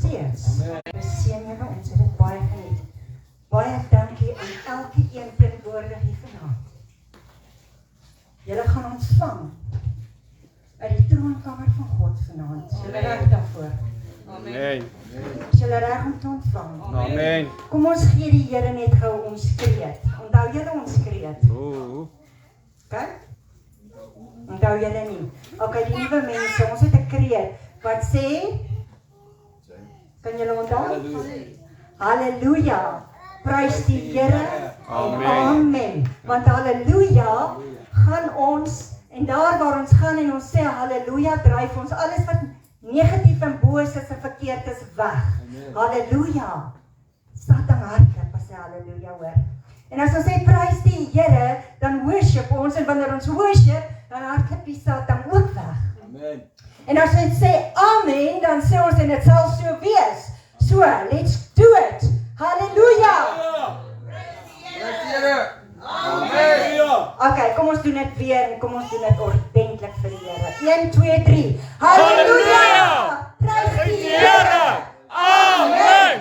steeds. Ons seën julle, ons het dit baie geniet. Baie dankie aan elke een teenwoordig hier vanaand. Julle gaan ontvang uit die troonkamer van God vanaand. Is julle reg daarvoor? Amen. Is julle reg om te ontvang? Amen. Kom ons gee die Here net gou ons kreet. Onthou julle ons kreet? Okay? Onthou julle nie. Okay, die nuwe mense, ons het 'n kreet wat sê, kan julle onthou? Halleluja. Prys die Here. Amen. Amen. Want halleluja gaan ons, en daar waar ons gaan en ons sê halleluja, dryf ons alles wat negatief en boos is en verkeerd is weg. Halleluja. Staat aan hardloop as jy halleluja hoor. En as ons sê prys die Here, dan worship ons, en wanneer ons worship, dan hardloop die Satan ook weg. Amen. En as ons sê amen, dan sê ons en dit sal so wees. So, let's do it. Halleluja. Okay, kom ons doen dit weer en kom ons doen dit ordentlik vir die Here. 1, 2, 3. Halleluja! Prys die Here! Amen!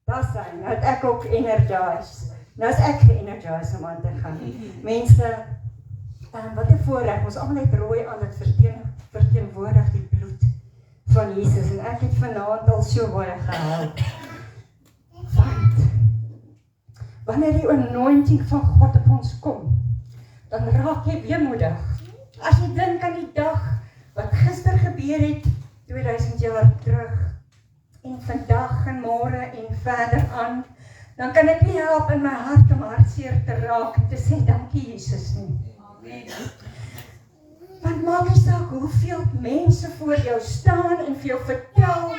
Dis hy. Nou het ek ook energized. Nou is ek ge-energized om aan te gaan. Mense, wat 'n voorreg. Ons almal het rooi aan dit verteenwoordig die bloed van Jesus en ek het vanaand al so baie gehou. Want wanneer die anointing van God op ons kom, dan raak jy weemoedig. As jy dink aan die dag wat gister gebeur het, 2000 jaar terug, en vandag en môre en verder aan, dan kan ek nie help in my hart om hartseer te raak en te sê, dankie Jesus nie. Want maak nie saak hoeveel mense voor jou staan en vir jou vertel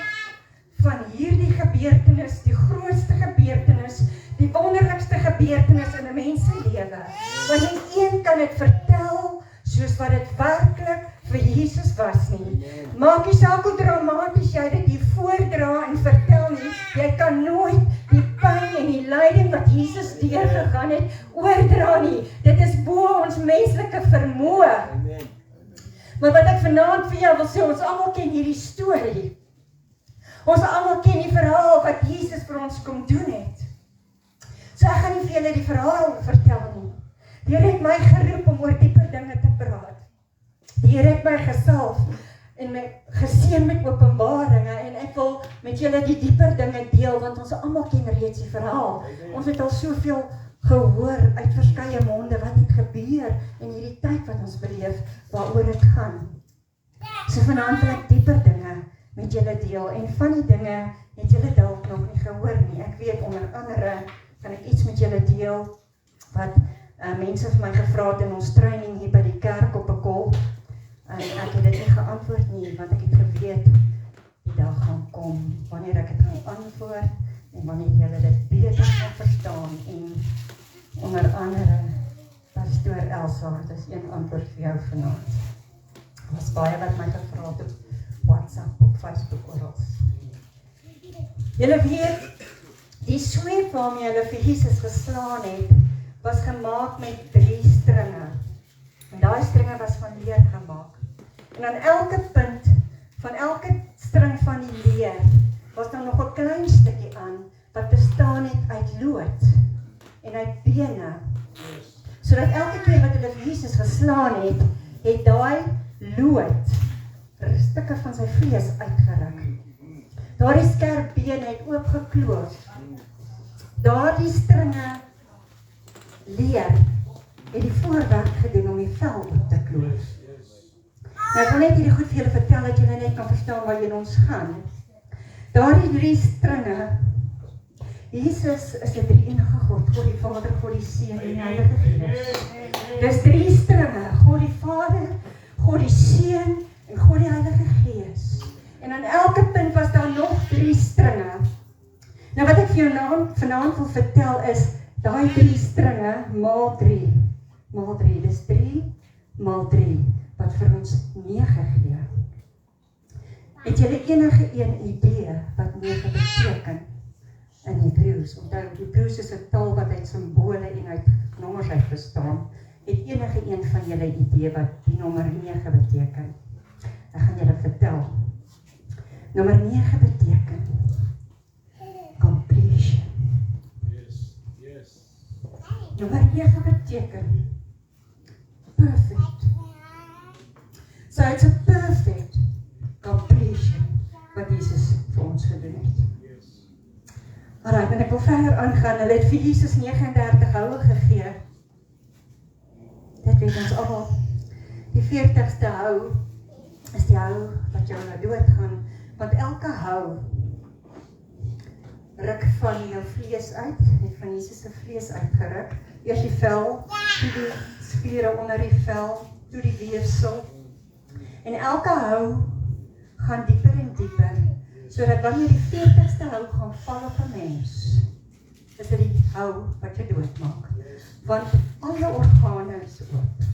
van hierdie gebeurtenis, die grootste gebeurtenis, die wonderlikste gebeurtenis in 'n mens se lewe. Want nie een kan dit vertel soos wat dit werklik vir Jesus was nie. Maak nie saak hoe dramaties jy dit hier voordra en vertel nie, jy kan nooit die pyn en die lyding wat Jesus deurgegaan het, oordra nie. Dit is bo ons menslike vermoë. Maar wat ek vanaand vir jou wil sê, ons almal ken hierdie storie. Ons almal ken die verhaal wat Jesus vir ons kom doen het. So ek gaan nie vir julle die verhaal vertel nie. Die Here het my geroep om oor dieper dinge te praat. Die Here het my gesalf en my geseën met openbaringe en ek wil met julle die dieper dinge deel want ons almal ken reeds die verhaal. Ons het al soveel gehoor uit verskeie monde wat het gebeur in hierdie tyd wat ons beleef waaroor dit gaan. So vanaand wil ek dieper dinge met julle deel en van die dinge het julle dalk nog nie gehoor nie. Ek weet onder andere kan ek iets met julle deel wat mense vir my gevra het in ons training hier by die kerk op 'n kol. En ek het dit nie geantwoord nie want ek het geweet die dag gaan kom wanneer ek dit gaan antwoord en wanneer julle dit beter gaan verstaan en onder andere Pastoor Elsa, dit is een antwoord vir jou vanaand. Er was baie wat my gevra het op WhatsApp, op Facebook oral. Julle weet, die sweep waarmee hulle vir Jesus geslaan het, was gemaak met 3 stringe. En daai stringe was van leer gemaak. En aan elke punt van elke string van die leer was daar nog 'n klein stukkie aan wat bestaan het uit lood en uit bene. Sodat elke keer wat hulle vir Jesus geslaan het, het daai lood stukke van sy vlees uitgeruk. Daardie skerp bene het oopgekloof. Daardie stringe leer het die voorwerk gedoen om die vel op te kloof. Nou ek wil net hierdie goed vir julle vertel dat julle net kan verstaan waarheen ons gaan. Daardie 3 stringe, Jesus is die drie-enige God, God die Vader, God die Seun en die Heilige Gees. Dis 3 stringe, God die Vader, God die Seun en God die Heilige Gees. En aan elke punt was daar nog 3 stringe. Nou wat ek vir jou vanaand wil vertel is, daai 3 stringe maal 3. Maal 3, dis 3 maal 3, wat vir ons 9 gee. Het julle enige een idee wat 9 beteken in Hebreëus? Onthou, Hebreëus is 'n taal wat uit simbole en uit nommers uit bestaan. Het enige een van julle idee wat die nommer 9 beteken? Ek gaan julle vertel. Nommer 9 beteken beteken? Perfect. So it's a perfect completion wat Jesus vir ons gedoen het. Alright, en ek wil verder aangaan. Hulle het vir Jesus 39 houe gegee. Dit weet ons almal. Die 40ste hou is die hou wat jou nou doodgaan, want elke hou ruk van jou vlees uit, het van Jesus se vlees uitgeruk. Eers die vel, toe die spiere onder die vel, toe die weefsel. En elke hou gaan dieper en dieper, sodat wanneer die 40ste hou gaan val op 'n mens, is dit die hou wat jy doodmaak. Want al jou organe is oop.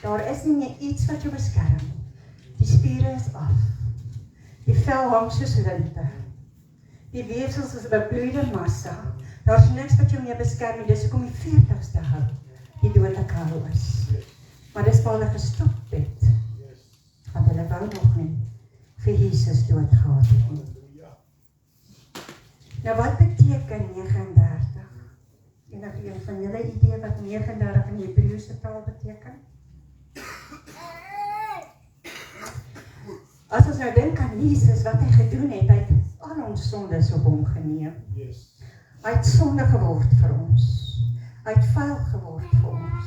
Daar is nie meer iets wat jou beskerm. Die spiere is af. Die vel hang soos linte. Die weefsels is 'n bebloeide massa. Daar's niks wat jou meer beskerm nie. Dis hoekom die 40ste hou die dodelike hou is. Maar dis waar hulle gestop het. Want hulle wou nog nie vir Jesus doodgehad het nie. Nou wat beteken 39? Enige een van julle idee wat 39 in die Hebreëse taal beteken? As ons nou dink aan Jesus, wat hy gedoen het, hy het al ons sondes op hom geneem. Hy het sonde geword vir ons. Hy het vuil geword vir ons.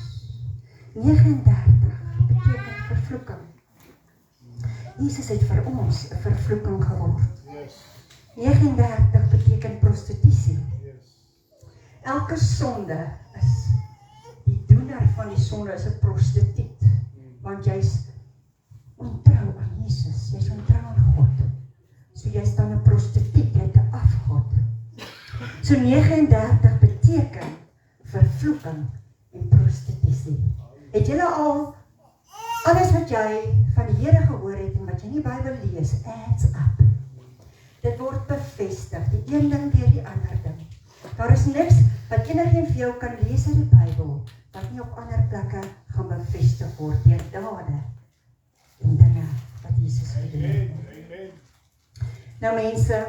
39 beteken vervloeking. Jesus het vir ons 'n vervloeking geword. 39 beteken prostitusie. Elke sonde is, die doener van die sonde is 'n prostituut, want jy's ontrou aan Jesus, jy's ontrou aan God. So jy's dan 'n prostituut, jy't 'n afgod. So 39 beteken vervloeking en prostitusie. Het julle al alles wat jy van die Here gehoor het en wat jy in die Bybel lees, adds up. Dit word bevestig, die een ding deur die ander ding. Daar is niks wat enigeen vir jou kan lees in die Bybel, wat nie op ander plekke gaan bevestig word deur dade en dinge wat Jesus gedoen het. Nou mense,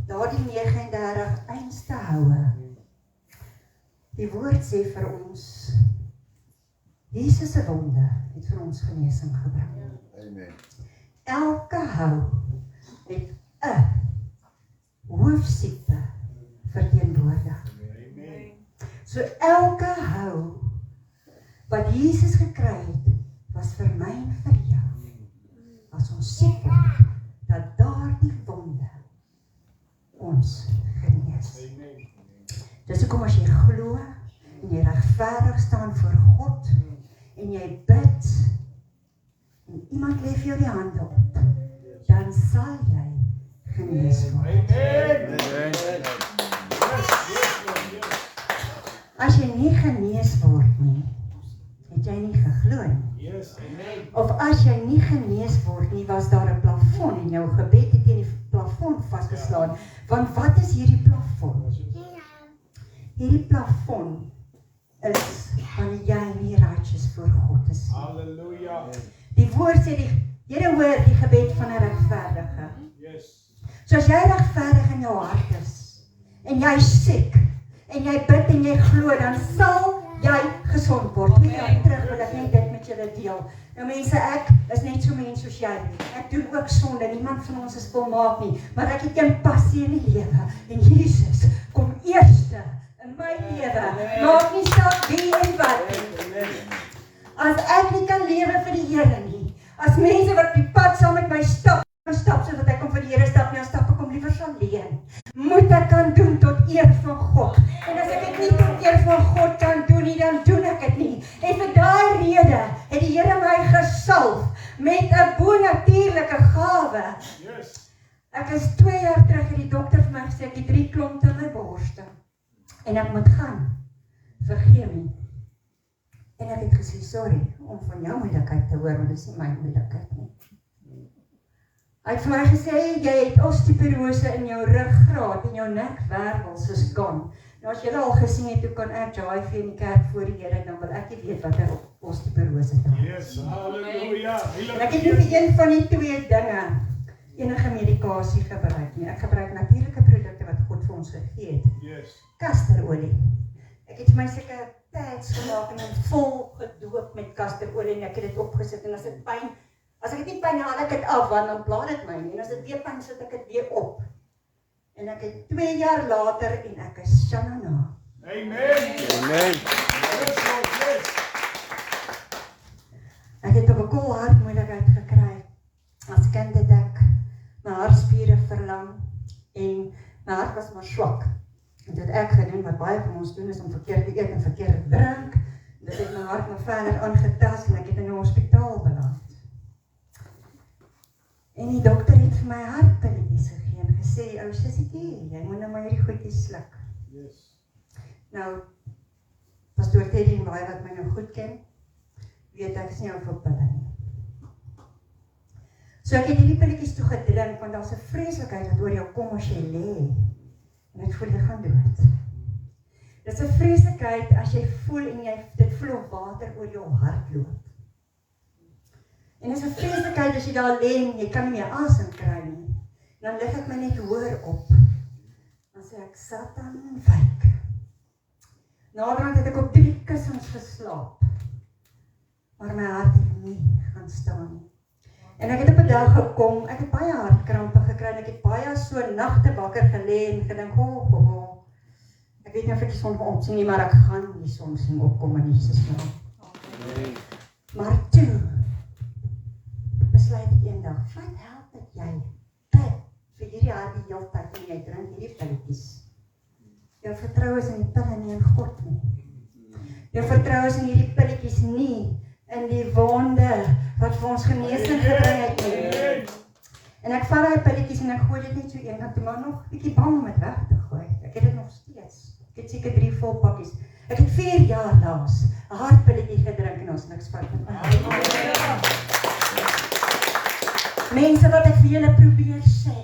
daardie 39 einste houe, die woord sê vir ons, Jesus se wonde het vir ons genesing gebring. Amen. Elke hou het 'n hoofsiekte verteenwoordig. So elke hou wat Jesus gekry het, was vir my en vir jou. As ons siek word, dat daardie wonde ons genees. Dis hoekom as jy glo en jy regverdig staan voor God en jy bid en iemand lê vir jou die hande op, dan sal jy genees word. As jy nie genees word nie, het jy nie geglo nie. Of as jy nie genees word nie, was daar 'n plafon en jou gebed het teen die plafon vasgeslaan. Want wat is hierdie plafon? Hierdie plafon is wanneer jy nie righteous voor God is. Halleluja. Die woord sê die Here hoor die gebed van 'n regverdige. So as jy regverdig in jou hart is en jy siek en jy bid en jy glo, dan sal jy gesond word. Nie dan terug wil ek net dit met julle deel. Nou mense, ek is net so mens soos jy. Ek doen ook sonde. Niemand van ons is volmaak nie, maar ek het 'n passie in die lewe en Jesus kom eerste in my lewe. Maak nie saak wie en wat nie. As ek nie kan lewe vir die Here nie, as mense wat die pad saam met my stap sodat ek kom vir die Here stap, dan stap ek om liewer alleen. Moet ek kan doen tot eer van God. En as ek dit nie tot eer van God kan doen nie, dan doen ek dit nie. En vir daai rede het die Here my gesalf met 'n bonatuurlike gawe. Ek is 2 jaar terug, het die dokter vir my gesê, ek het 3 klompe in my borste. En ek moet gaan vir chemie. En ek het gesê, sorry, om van jou moeilikheid te hoor, want dit is nie my moeilikheid nie. Hy het vir my gesê, jy het osteoporose in jou ruggraat en jou nekwervels is gone. Nou as julle al gesien het, hoe kan ek jive in die kerk voor die Here, dan wil ek nie weet wat 'n osteoporose is. Yes, halleluja. En ek het nie vir een van die 2 dinge enige medikasie gebruik nie. Ek gebruik natuurlike produkte wat God vir ons gegee het. Yes. Kasterolie. Ek het my seker pads gemaak en vol gedoop met kasterolie en ek het dit opgesit en as dit pyn, as ek dit nie pyn haal ek dit af, want dan pla dit my nie, en as dit weer pyn sit ek dit weer op. En ek het 2 jaar later en ek is Shanana. Amen. Amen. Ek het op 'n koel hartmoeilikheid gekry. As kind het ek my hartspiere verlam en my hart was maar swak. En dit het ek gedoen wat baie van ons doen is om verkeerd te eet en verkeerd te drink. Dit het my hart nog verder aangetast en ek het in 'n hospitaal beland. En die dokter het vir my hartpilletjies gegee en gesê, ou sussietjie, jy moet nou maar hierdie goedjies sluk. Yes. Nou, pastoor Teddy en baie wat my nou goed ken, weet ek is nie ou vir pille nie. So ek het hierdie pilletjies toe gedrink, want daar's 'n vreeslikheid wat oor jou kom as jy lê. En ek voel jy gaan dood. Dit is 'n vreeslikheid as jy voel en dit voel of water oor jou hart loop. En dit is 'n vreeslikheid as jy daar lê en jy kan nie meer asem kry nie. Dan lig ek my net hoor op. Dan sê ek, Satan, wyk. Naderhand het ek op 3 kussings geslaap. Maar my hart het nie gaan staan nie. En ek het op 'n dag gekom, ek het baie hartkrampe gekry en ek het baie so nagte wakker gelê en gedink, ek weet nie of ek die son gaan opsien nie, maar ek gaan die son sien opkom in Jesus naam. Maar toe besluit ek eendag, wat help dat jy vir hierdie hart die hele tyd en jy drink hierdie pilletjies. Jou vertrou is in die pille nie in God nie. Jou vertrou is in hierdie pilletjies nie in die wonde wat vir ons genesing gebring het nie. En ek vat daai pilletjies en ek gooi dit net so eenkant toe, maar nog 'n bietjie bang om dit weg te gooi. Ek het dit nog steeds. Ek het seker 3 vol pakkies. Ek het 4 jaar laas 'n hartpilletjie gedrink en ons niks fout met my. Mense wat ek vir julle probeer sê,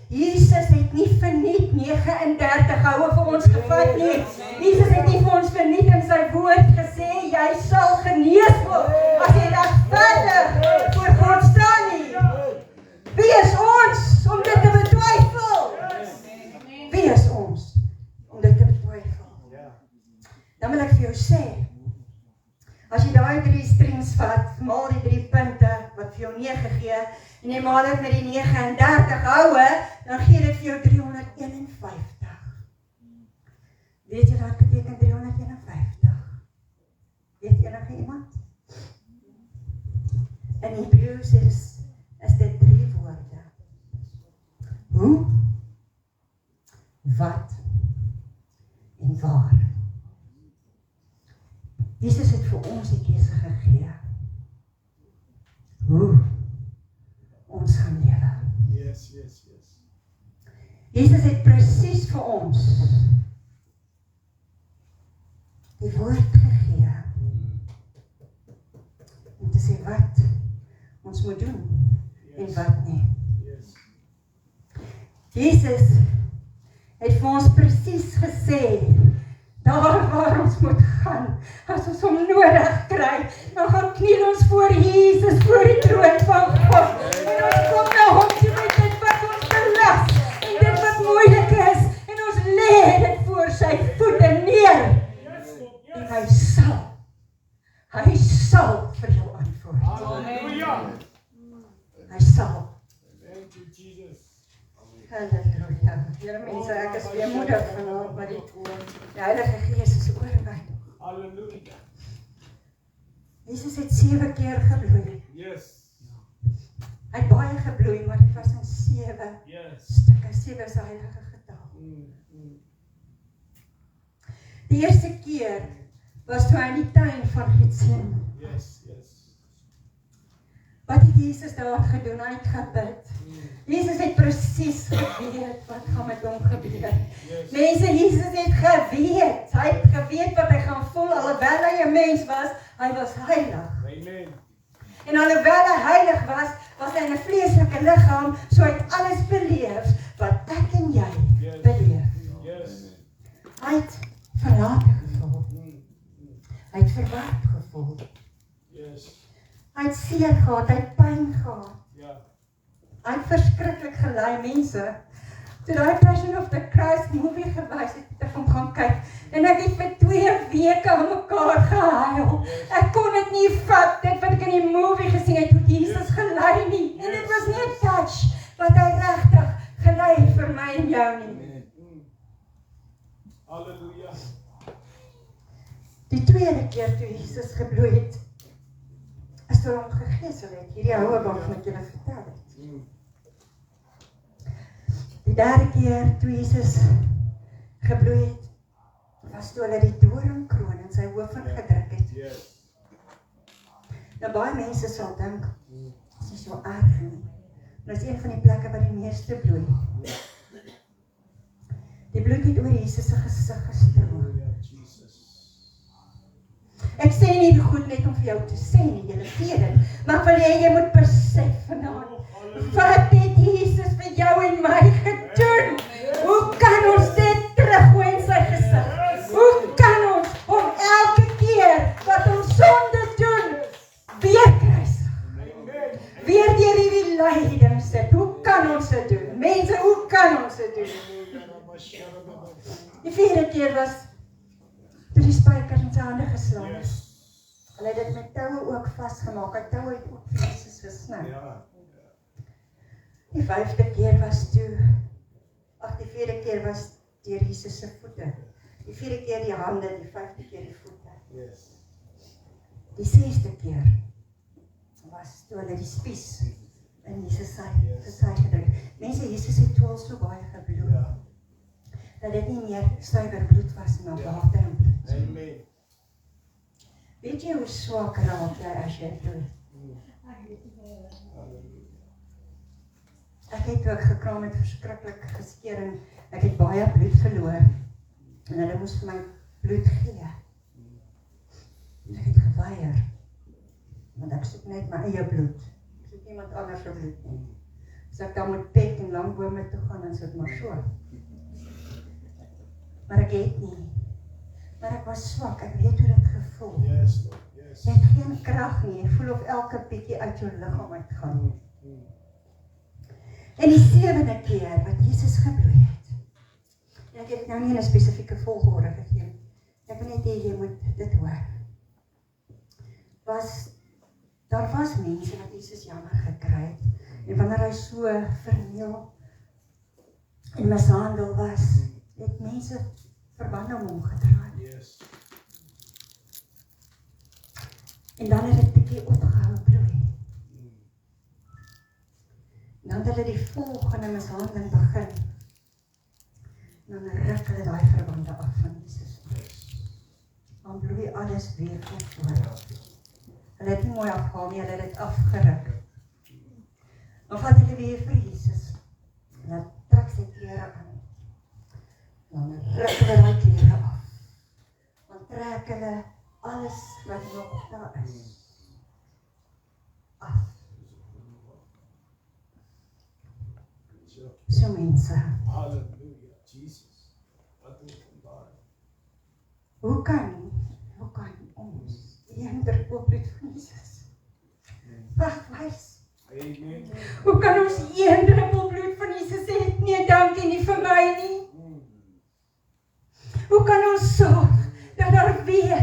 Jesus het nie verniet 39 houe vir ons gevat nie. Jesus het nie vir ons verniet in sy woord gesê, jy sal genees word as jy regverdig voor God staan nie. Wie is ons om dit te betwyfel? Wie is ons om dit te betwyfel? Dan wil ek vir jou sê, as jy daai 3 strings vat, maal die 3 punte wat vir jou 9 gee, en jy maal dit met die 39 houe, dan gee dit vir jou 351. Weet jy wat beteken 351? Weet enige iemand? In Hebreëus is dit 3 woorde. Hoe, wat en waar. Jesus het vir ons die keuse gegee. Hoe ons gaan lewe. Yes. Jesus het presies vir ons die woord gegee om te sê wat ons moet doen en wat nie. Jesus het vir ons presies gesê, daar waar ons moet gaan, as ons hom nodig kry, dan gaan kniel ons voor Jesus, voor die troon van God, en ons kom na hom toe met dit wat ons belas, en dit wat moeilik is, en ons lê dit voor sy voete neer, en hy sal vir jou antwoord. Halleluja. Hy sal. Thank you, Jesus. Halleluja. Here mense, ek is weemoedig vanaand, maar die Heilige Gees is oor my. Halleluja. Jesus het 7 keer gebloei. Yes. Hy het baie gebloei, maar dit was in 7 stukke. 7 is die heilige getal. Die eerste keer was toe hy in die tuin van Getsemane. Yes. Wat het Jesus daar gedoen? Hy het gebid. Jesus het presies geweet wat gaan met hom gebeur. Mense, Jesus het geweet. Hy het geweet wat hy gaan voel, alhoewel hy 'n mens was, hy was heilig. Amen. En alhoewel hy heilig was, was hy in 'n vleeslike liggaam, so hy het alles beleef wat ek en jy beleef. Yes. Hy het verlate gevoel. Hy het verward gevoel. Yes. Hy het seer gehad, hy het pyn gehad. Ja. Hy het verskriklik gelei, mense. Toe daai Passion of the Christ movie gewys het, het kom gaan kyk. En ek het vir 2 weke aan mekaar gehuil. Ek kon dit nie vat, dit wat ek in die movie gesien het, hoe Jesus gelei nie. En dit was nie 'n touch, wat hy regtig gelei het vir my en jou nie. Halleluja. Die tweede keer toe Jesus gebloei het, is toe hom gegeesel het, hierdie houe waarvan ek julle vertel het. Die derde keer toe Jesus gebloei het, was toe hulle die doringkroon in sy hoof ingedruk het. Yes. Nou baie mense sal dink, dit is so erg nie. Maar dit is een van die plekke waar die meeste bloei. Die bloed het oor Jesus se gesig gestroom. Halleluja, Jesus. Ek sê nie die goed net om vir jou te sê nie, julle weet dit, maar ek wil hê jy moet besef vanaand, wat het Jesus vir jou en my gedoen? Hoe kan ons dit teruggooi in sy gesig? Hoe kan ons om elke keer wat ons sonde doen, weer kruisig? Weer deur hierdie lyding sit? Hoe kan ons dit doen? Mense, hoe kan ons dit doen? Die vierde keer was toe die spykers in sy hande geslaan is. Hulle het dit met toue ook vasgemaak. Hy toue het ook vir Jesus gesny. Ja. Die vijfde keer was toe, die vierde keer was deur Jesus se voete. Die vierde keer die hande, die vijfde keer die voete. Yes. Die sesde keer was toe hulle die spies in Jesus sy gedruk. Mense, Jesus het toe al so baie gebloed. Ja. Dat dit nie meer suiwer bloed was, maar water en bloed. Amen. Weet jy hoe swak raak jy as jy dood? Ek het ook gekraam met verskriklik geskeer en ek het baie bloed verloor. En hulle moes vir my bloed gee. En ek het geweier. Want ek soek net my eie bloed. Ek soek niemand anders se bloed nie. As ek dan moet pek en lang bome toe gaan, dan is dit maar so. Maar ek het nie. Maar ek was swak, ek weet hoe dit gevoel. Yes, Lord. Yes. Jy het geen krag nie, jy voel of elke bietjie uit jou liggaam uitgaan. En die sewende keer wat Jesus gebloei het, en ek het dit nou nie in 'n spesifieke volgorde gegee, ek wil net hê jy moet dit hoor, daar was mense wat Jesus jammer gekry het, en wanneer hy so verniel en mishandel was, het mense verband om hom gedra. Yes. En dan het dit bietjie opgehou bloei. En dan het hulle die volgende mishandeling begin. En dan ruk hulle daai verbande af van Jesus. Dan bloei alles weer van voor. Hulle het nie mooi afgehaal nie, hulle het dit afgeruk. Dan vat hulle weer vir Jesus. En dan trek sy klere aan. Dan ruk hulle daai klere af. Dan trek hulle alles wat nog daar is af. So mense, Halleluja, Jesus. Wat doen vandaag? hoe kan ons een druppel bloed van Jesus wegwys? Amen. Hoe kan ons een druppel bloed van Jesus hê? Nee, dankie nie vir my nie. Hoe kan ons sorg dat daar weer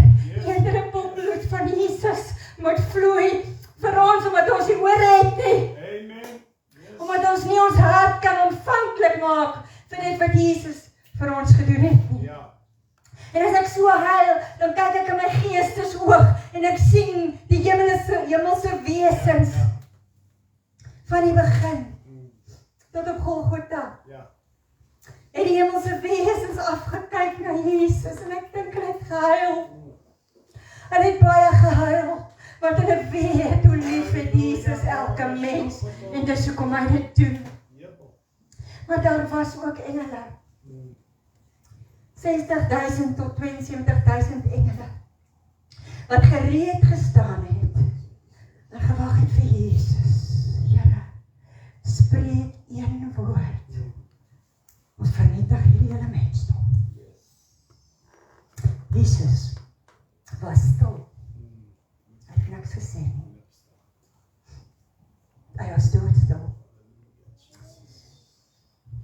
een druppel bloed van Jesus moet vloei vir ons, omdat ons nie hoor het nie. Amen. Omdat ons nie ons hart kan ontvanklik maak vir dit wat Jesus vir ons gedoen het nie. Ja. En as ek so huil, dan kyk ek in my geestesoog en ek sien die hemelse wesens van die begin tot op Golgotha. Ja. En die hemelse wesens afgekyk na Jesus en ek dink hulle het gehuil. Hulle het baie gehuil, want hulle weet hoe lief het Jesus elke mens en dis hoekom hy dit doen. Maar daar was ook engele. 60.000 tot 72.000 engele wat gereed gestaan het en gewag het vir Jesus. Here, spreek een woord. Ons vernietig hierdie hele mensdom. Jesus was stil. Hy het niks gesê nie. Hy was doodstil.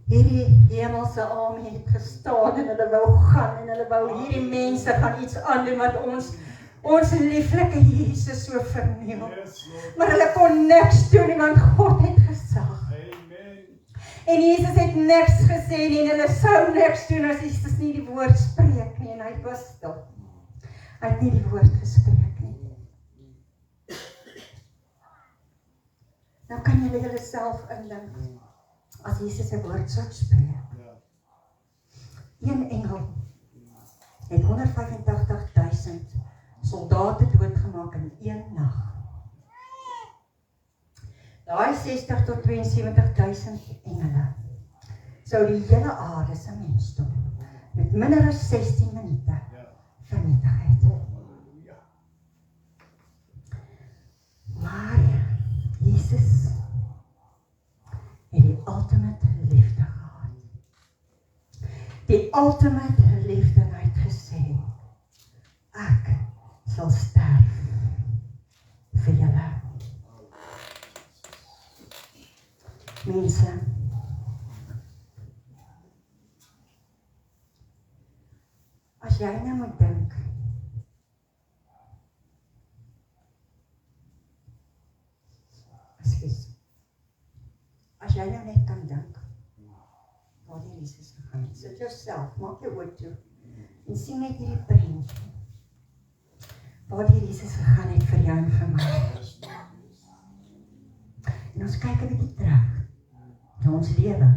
hierdie hemelse armee het gestaan en hulle wou gaan en hulle wou hierdie mense gaan iets aandoen wat ons lieflike Jesus so verniel. Yes, Lord. Maar hulle kon niks doen nie, want God het gesag. Amen. En Jesus het niks gesê nie, en hulle sou niks doen as Jesus nie die woord spreek nie, en hy was stil. Hy het nie die woord gespreek nie. Nou kan julle julleself indink, as Jesus 'n woord sou spreek. Ja. Een engel het 185.000 soldate doodgemaak in een nag. Daai 60 tot 72.000 engele sou die hele aarde se mensdom met minder as 16 minute Ja. vernietig het. Halleluja. Maar Jesus het die ultimate liefde gehad. Die ultimate liefde en hy het gesê, ek sal sterf vir julle. Mense, as jy nou moet dink, as jy nou net kan dink, waar die Jesus gegaan het, sit jouself, maak jou oor toe, en sien net hierdie prentjie, waar die Jesus gegaan het vir jou en vir my. Yes, Lord. En ons kyk 'n bietjie terug, na ons lewe,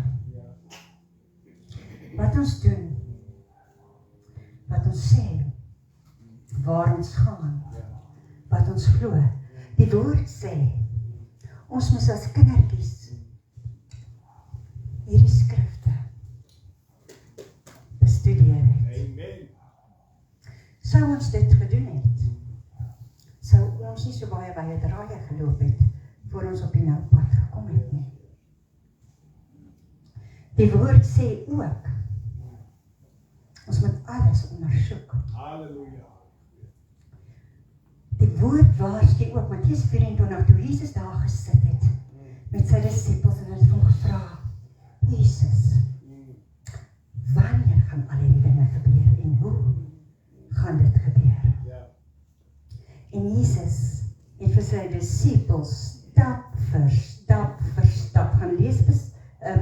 wat ons doen, wat ons sê, waar ons gaan, wat ons glo. Die woord sê, ons moet as kindertjies hierdie skrifte bestudeer het. Amen. Sou ons dit gedoen het, sou ons nie so baie by 'n draaie geloop het, voor ons op die nou pad gekom het nie. Die woord sê ook, ons moet alles ondersoek. Halleluja. Die woord waarsku ook, Matteus 24, toe Jesus daar gesit het, met sy disippels en het hom gevra, Jesus, wanneer gaan al hierdie dinge gebeur en hoe gaan dit gebeur? Ja. En Jesus het vir sy disippels stap vir stap gaan lees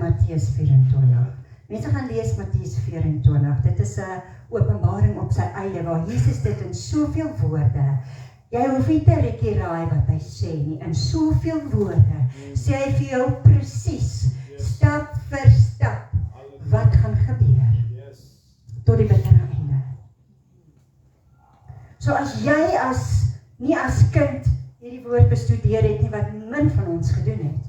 Matteus 24. Mense gaan lees Matteus 24. Dit is 'n openbaring op sy eie waar Jesus dit in soveel woorde. Jy hoef nie te raai wat hy sê nie. In soveel woorde sê hy vir jou presies, stap vir stap, wat gaan gebeur Yes. tot die bittere einde. So as jy nie as kind hierdie woord bestudeer het nie, wat min van ons gedoen het.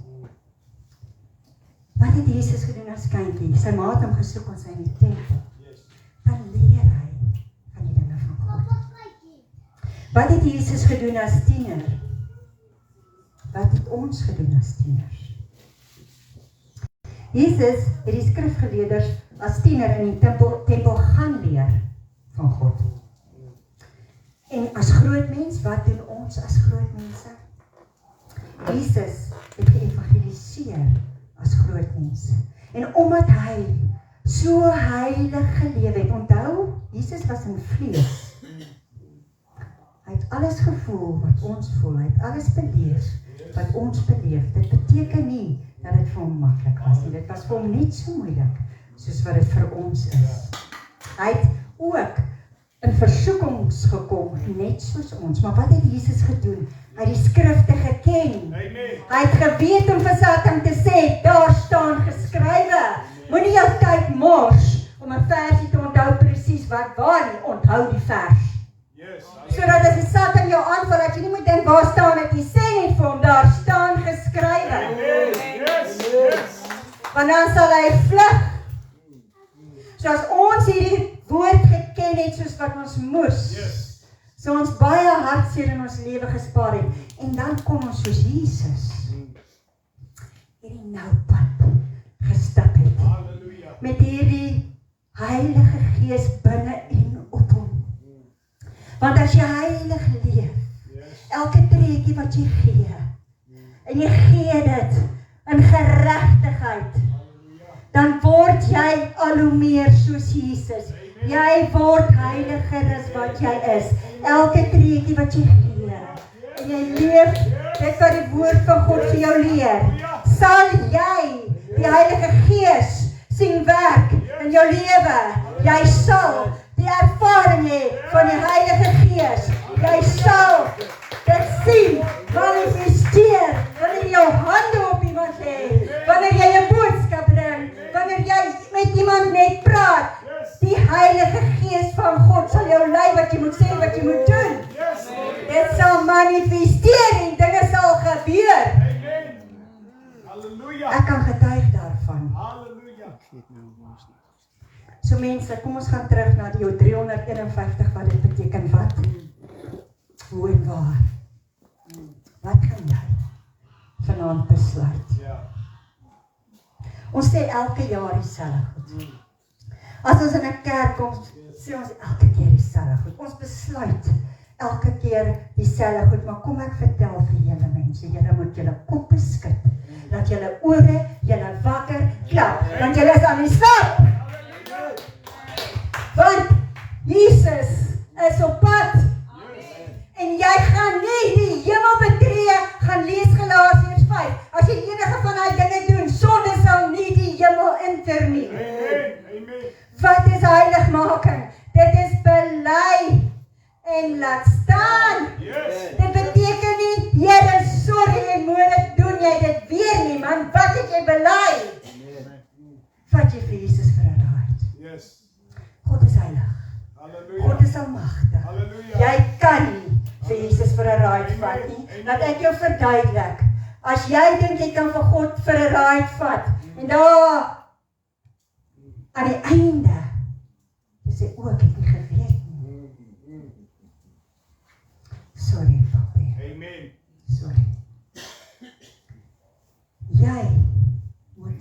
Wat het Jesus gedoen as kindjie? Sy ma het hom gesoek ons in die tempel. Yes. Dan leer hy van die dinge van God. Wat het Jesus gedoen as tiener? Wat het ons gedoen as tieners? Jesus het die skrifgeleerders as tiener in die tempel gaan leer van God. En as groot mens, wat doen ons as groot mense? Jesus het geëvangeliseer as groot mens. En omdat hy so heilig geleef het, onthou, Jesus was in vlees. Hy het alles gevoel wat ons voel, hy het alles beleef wat ons beleef. Dit beteken nie dat dit vir hom maklik was nie, dit was vir hom net so moeilik, soos wat dit vir ons is. Hy het ook in versoekings gekom, net soos ons. Maar wat het Jesus gedoen? Hy het die skrifte geken. Amen. Hy het geweet om vir Satan te sê, daar staan geskrywe. Moenie jou tyd mors om 'n versie te onthou presies wat waar nie, onthou die vers. Yes. Sodat as die Satan jou aanval, dat jy nie moet dink waar staan dit nie, sê net vir hom, daar staan geskrywe. Amen. Yes. Yes. Want dan sal hy vlug. So as ons hierdie woord geken het soos wat ons moes, Yes. so ons baie hartseer in ons lewe gespaar het, en dan kom ons soos Jesus hierdie nou pad gestap het, Halleluja. met hierdie Heilige Gees binne en op hom. Want as jy heilig leef, Yes. elke treukie wat jy gee, en jy gee dit in geregtigheid, Halleluja. dan word word jy al hoe meer soos Jesus. Jy word heiliger as wat jy is. Elke treetjie wat jy gee. En jy leef dit wat die woord van God vir jou leer. Sal jy die Heilige Gees sien werk in jou lewe. Jy sal die ervaring hê van die Heilige Gees. Jy sal dit sien, manifesteer, wanneer jy jou hande op iemand lê, wanneer jy 'n boodskap bring, wanneer jy met iemand net praat. Die Heilige Gees van God sal jou lei wat jy moet sê, wat jy moet doen. Dit sal manifesteer en dinge sal gebeur. Ek kan getuig daarvan. So mense, kom ons gaan terug na die 351 wat dit beteken wat. Hoe en waar. Wat gaan jy vanaand besluit? Ons sê elke jaar dieselfde goed. As ons in 'n kerk kom, sê ons elke keer dieselfde goed. Ons besluit elke keer dieselfde goed, maar kom ek vertel vir julle mense, julle moet julle koppe skud, dat julle ore, julle wakker klap, want julle is aan die slaap. Want Jesus is op pad. En jy gaan nie die hemel betree, gaan lees Galasiërs 5. As jy enige van daai dinge doen, sonde sal nie die hemel inter nie. Wat is heiligmaking? Dit is bely en laat staan. Dit beteken nie, Here, sorry, en môre doen jy dit weer nie, man. Wat het jy bely? Vat jy vir Jesus vir 'n raad. God is heilig. God is almagtig. Jy kan nie vir Jesus vir 'n raad vat nie. Laat ek jou verduidelik. As jy dink jy kan vir God vir 'n raad vat, en daar aan die einde, jy sê, ek het nie geweet nie. Sorry, papi. Amen. Sorry. Jy moet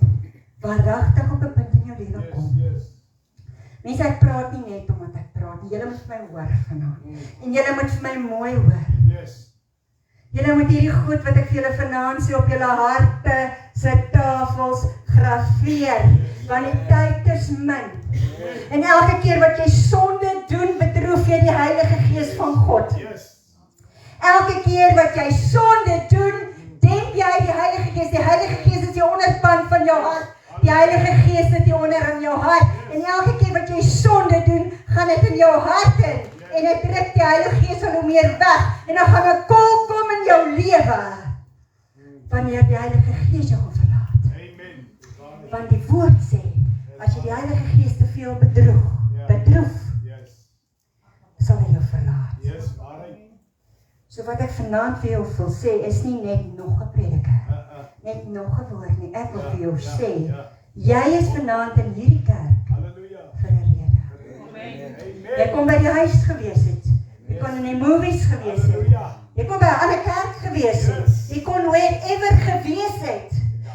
waaragtig op 'n punt in jou lewe kom. Mense, ek praat nie net omdat ek praat nie. Julle moet vir my hoor vanaand. En julle moet vir my mooi hoor. Julle moet hierdie goed wat ek vir julle vanaand sê op julle harte se tafels graveer. Want die tyd is min. En elke keer wat jy sonde doen, bedroef jy die Heilige Gees van God. Elke keer wat jy sonde doen, denk jy die Heilige Gees. Die Heilige Gees is die onderspan van jou hart. Die Heilige Gees sit hier onder in jou hart. En elke keer wat jy sonde doen, gaan dit in jou hart in. En dit druk die Heilige Gees al hoe meer weg. En dan gaan 'n kol kom in jou lewe. Wanneer die Heilige Gees jou gaan verlaat. Want die woord sê, as jy die Heilige Gees te veel bedroef, sal hy jou verlaat. So wat ek vanaand vir jou wil sê, is nie net nog 'n prediker. Net nog 'n woord nie. Ek wil vir jou sê, jy is vanaand in hierdie kerk vir 'n rede. Jy kon by die huis gewees het. Jy kon in die movies gewees het. Jy kon by 'n ander kerk gewees het. Jy kon wherever gewees het.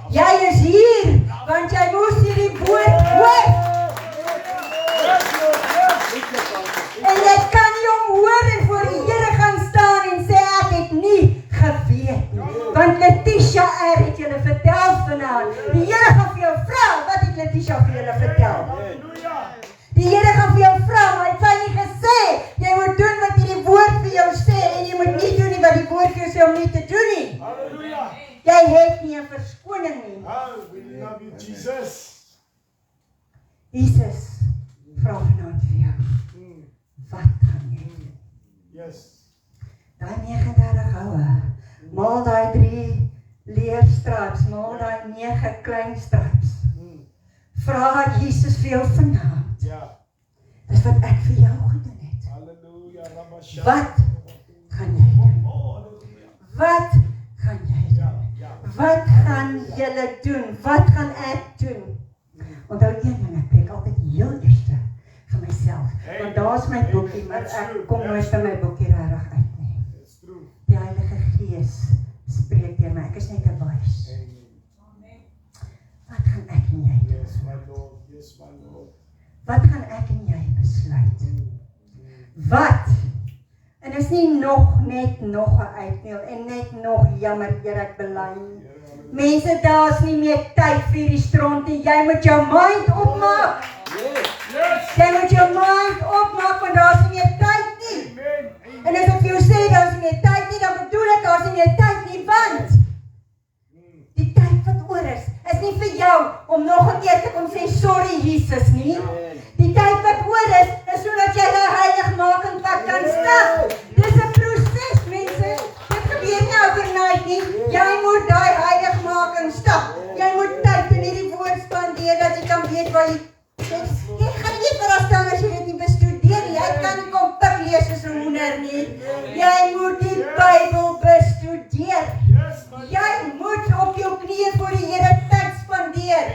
Jy is hier, want jy moes hierdie woord hoor. En jy kan nie hoor en voor die Here gaan staan en sê, ek het nie geweet nie. Want Letitia het julle vertel vanaand. Die Here gaan vir jou vra, wat het Letitia vir julle vertel? Die Here gaan vir jou vra, maar hy het vir nie gesê, jy moet doen wat hierdie woord vir jou sê, en jy moet nie doen nie wat die woord vir jou sê om nie te doen nie. Jy het nie 'n verskoning nie. Jesus vra vanaand vir jou, wat gaan jy doen? Daai 39 houe, maal daai 3 leerstripes, maal daai 9 klein stripes. Vra Jesus vir jou vanaand. Dis wat ek vir jou gedoen het. Wat gaan jy doen? Wat gaan jy doen? Wat gaan julle doen? Wat gaan ek doen? Onthou een ding, ek preek altyd heel eerste vir myself. Want daar's my boekie, maar ek kom nooit by my boekie regtig uit nie. Die Heilige Gees spreek deur my. Ek is net 'n voice. Wat gaan ek en jy doen? Wat gaan ek en jy besluit? Wat? En is nie net nog 'n uitneel en net nog jammer, Here, ek bely. Mense, daar's nie meer tyd vir die stront nie. Jy moet jou mind opmaak. opmaak. Yes. Jy moet jou mind opmaak, want daar is nie meer tyd nie. Amen. En as ek vir jou sê, daar is nie meer tyd nie, dan bedoel ek, daar is nie meer tyd nie, want die tyd wat oor is nie vir jou om nog 'n keer te kom sê, sorry Jesus nie. Die tyd wat oor is sodat jy nou heiligmakend wat kan stap. Dis 'n proses, mense. Dit gebeur nie overnight nie. Jy moet daai heiligmaking stap. Jy moet tyd in hierdie woord spandeer dat jy kan weet waar jy jy gaan nie verras staan as jy dit nie bestudeer nie. Jy kan nie kom pik lees soos 'n hoender nie. Jy moet die Bybel bestudeer. Jy moet op jou knieë voor die Here tyd spandeer.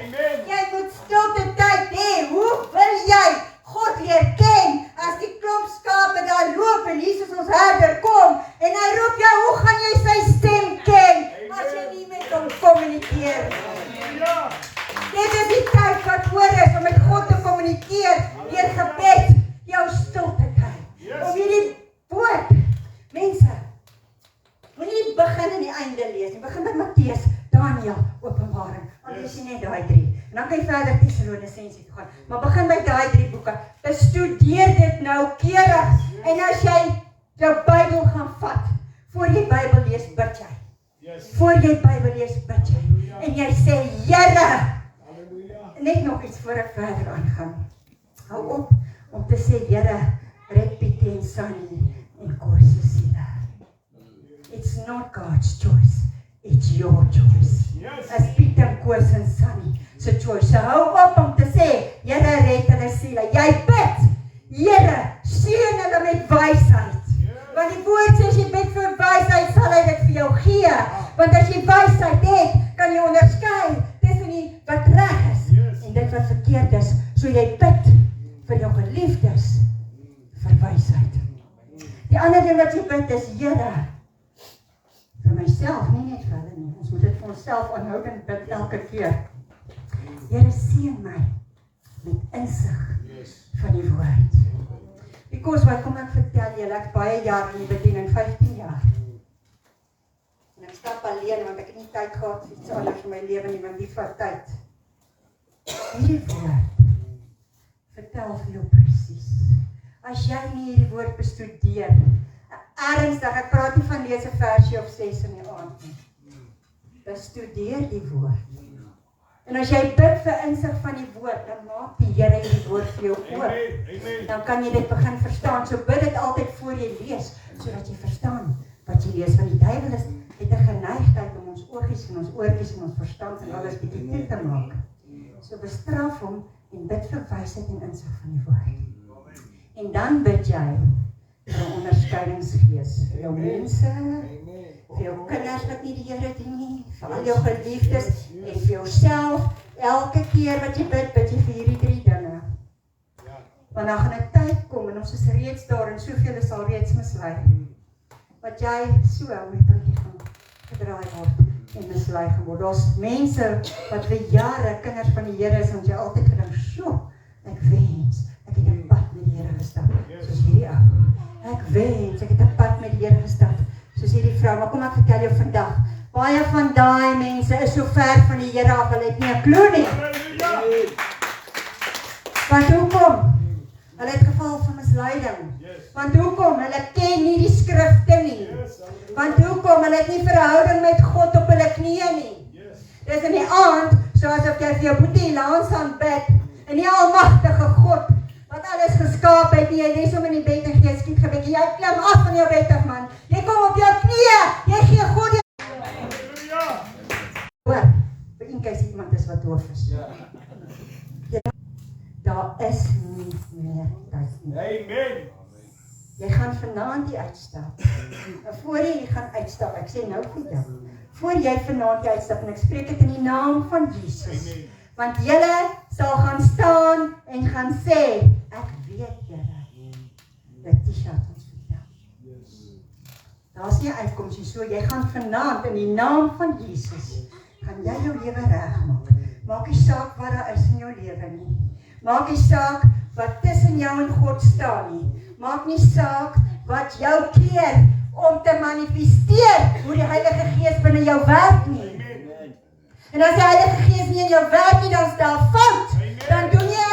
Jy moet stilte tyd hê. Hoe wil jy God leer ken as die klomp skape daar loop en Jesus ons herder kom en hy roep jou, hoe gaan jy sy stem ken as jy nie met hom kommunikeer? Dit is die tyd wat oor is om met God te kommunikeer deur gebed, jou stilte tyd. Om hierdie woord, mense, moenie begin in die einde lees nie. Begin met Matteus, Daniël, Openbaring. Dan lees jy net daai 3. En dan kan jy verder Tessalonisense toe gaan. Maar begin by daai 3 boeke. Bestudeer dit noukeurig. En as jy jou Bybel gaan vat, voor jy Bybel lees, bid jy. Voor jy Bybel lees, bid jy. En jy sê, Here, net nog iets voor ek verder aangaan. Hou op om te sê, Here, red Pieter en Sunny en Cor se siele. It's not God's choice, it's your choice. As Pieter en Cor se Sunny se choice. So hou op om te sê, Here, red hulle siele. Jy bid, Here, seën hulle met wysheid. Want die woord sê, as jy bid vir wysheid, sal hy dit vir jou gee. Want as jy wysheid het, kan jy onderskei tussen die wat reg is en dit wat verkeerd is. So jy bid vir jou geliefdes vir wysheid. Die ander ding wat jy bid is, Here, vir myself, nie net vir hulle nie. Ons moet dit vir onsself aanhoudend bid elke keer. Here, seën my met insig van die woord. Because wat kom ek vertel julle, ek baie jaar in die bediening, 15 jaar. En ek stap alleen, want ek het nie tyd gehad vir iets anders in my lewe nie, want die vat tyd. Hierdie woord vertel vir jou presies. As jy nie hierdie woord bestudeer, ernstig, ek praat nie van lees 'n versie of 6 in die aand nie. Bestudeer die woord. En as jy bid vir insig van die woord, dan maak die Here die woord vir jou oop. Dan kan jy dit begin verstaan. So bid dit altyd voor jy lees, sodat jy verstaan wat jy lees. Want die duiwel het 'n geneigtheid om ons oogies en ons oortjies en ons verstand en alles bietjie toe te maak. So bestraf hom en bid vir wysheid en insig van die woord. En dan bid jy vir 'n onderskeidingsgees vir jou mense, vir jou kinders wat nie die Here dien nie, vir al jou geliefdes en vir jouself. Elke keer wat jy bid jy vir hierdie 3 dinge. Want dan gaan 'n tyd kom en ons is reeds daar en soveel is al reeds mislei. Wat jy so met puntjie gaan gedraai word en mislei geword. Daar's mense wat vir jare kinders van die Here is en jy altyd gedink, "Sjoe, ek wens ek het 'n pad met die Here gestap." Soos hierdie ou. Ek wens ek het 'n pad met die Here gestap. Soos hierdie vrou, maar kom ek vertel jou vandag. Baie van daai mense is so ver van die Here af, hulle het nie 'n klou nie. Want hoekom? Hulle het geval van misleiding. Want hoekom? Hulle ken nie die skrifte nie. Want hoekom? Hulle het nie verhouding met God op hulle knieë nie. Dis in die aand, soos of jy vir jou boetie langs aan bid, en die almagtige God, wat alles geskaap het, jy lees hom in die bed en jy skiet gebed, jy klim af van jou bed af, man. Jy kom op jou knieë, jy gee God die... Hoor, vir een keer iemand is wat doof is. Daar is nie meer tyd nie. Amen. Jy gaan vanaand die uitstap. En voor jy gaan uitstap, ek sê nou vir jou, voor jy vanaand die uitstap, en ek spreek dit in die naam van Jesus. Want julle sal gaan staan en gaan sê, ek weet Here, dat Tisha het ons vertel. Daar is nie uitkoms nie, so jy gaan vanaand in die naam van Jesus, gaan jy jou lewe regmaak. Maak nie saak wat daar is in jou lewe nie. Maak nie saak wat tussen jou en God staan nie. Maak nie saak wat jou keer om te manifesteer hoe die Heilige Gees binne jou werk nie. En as die Heilige Gees nie in jou werk nie, dan is daar fout. Dan doen jy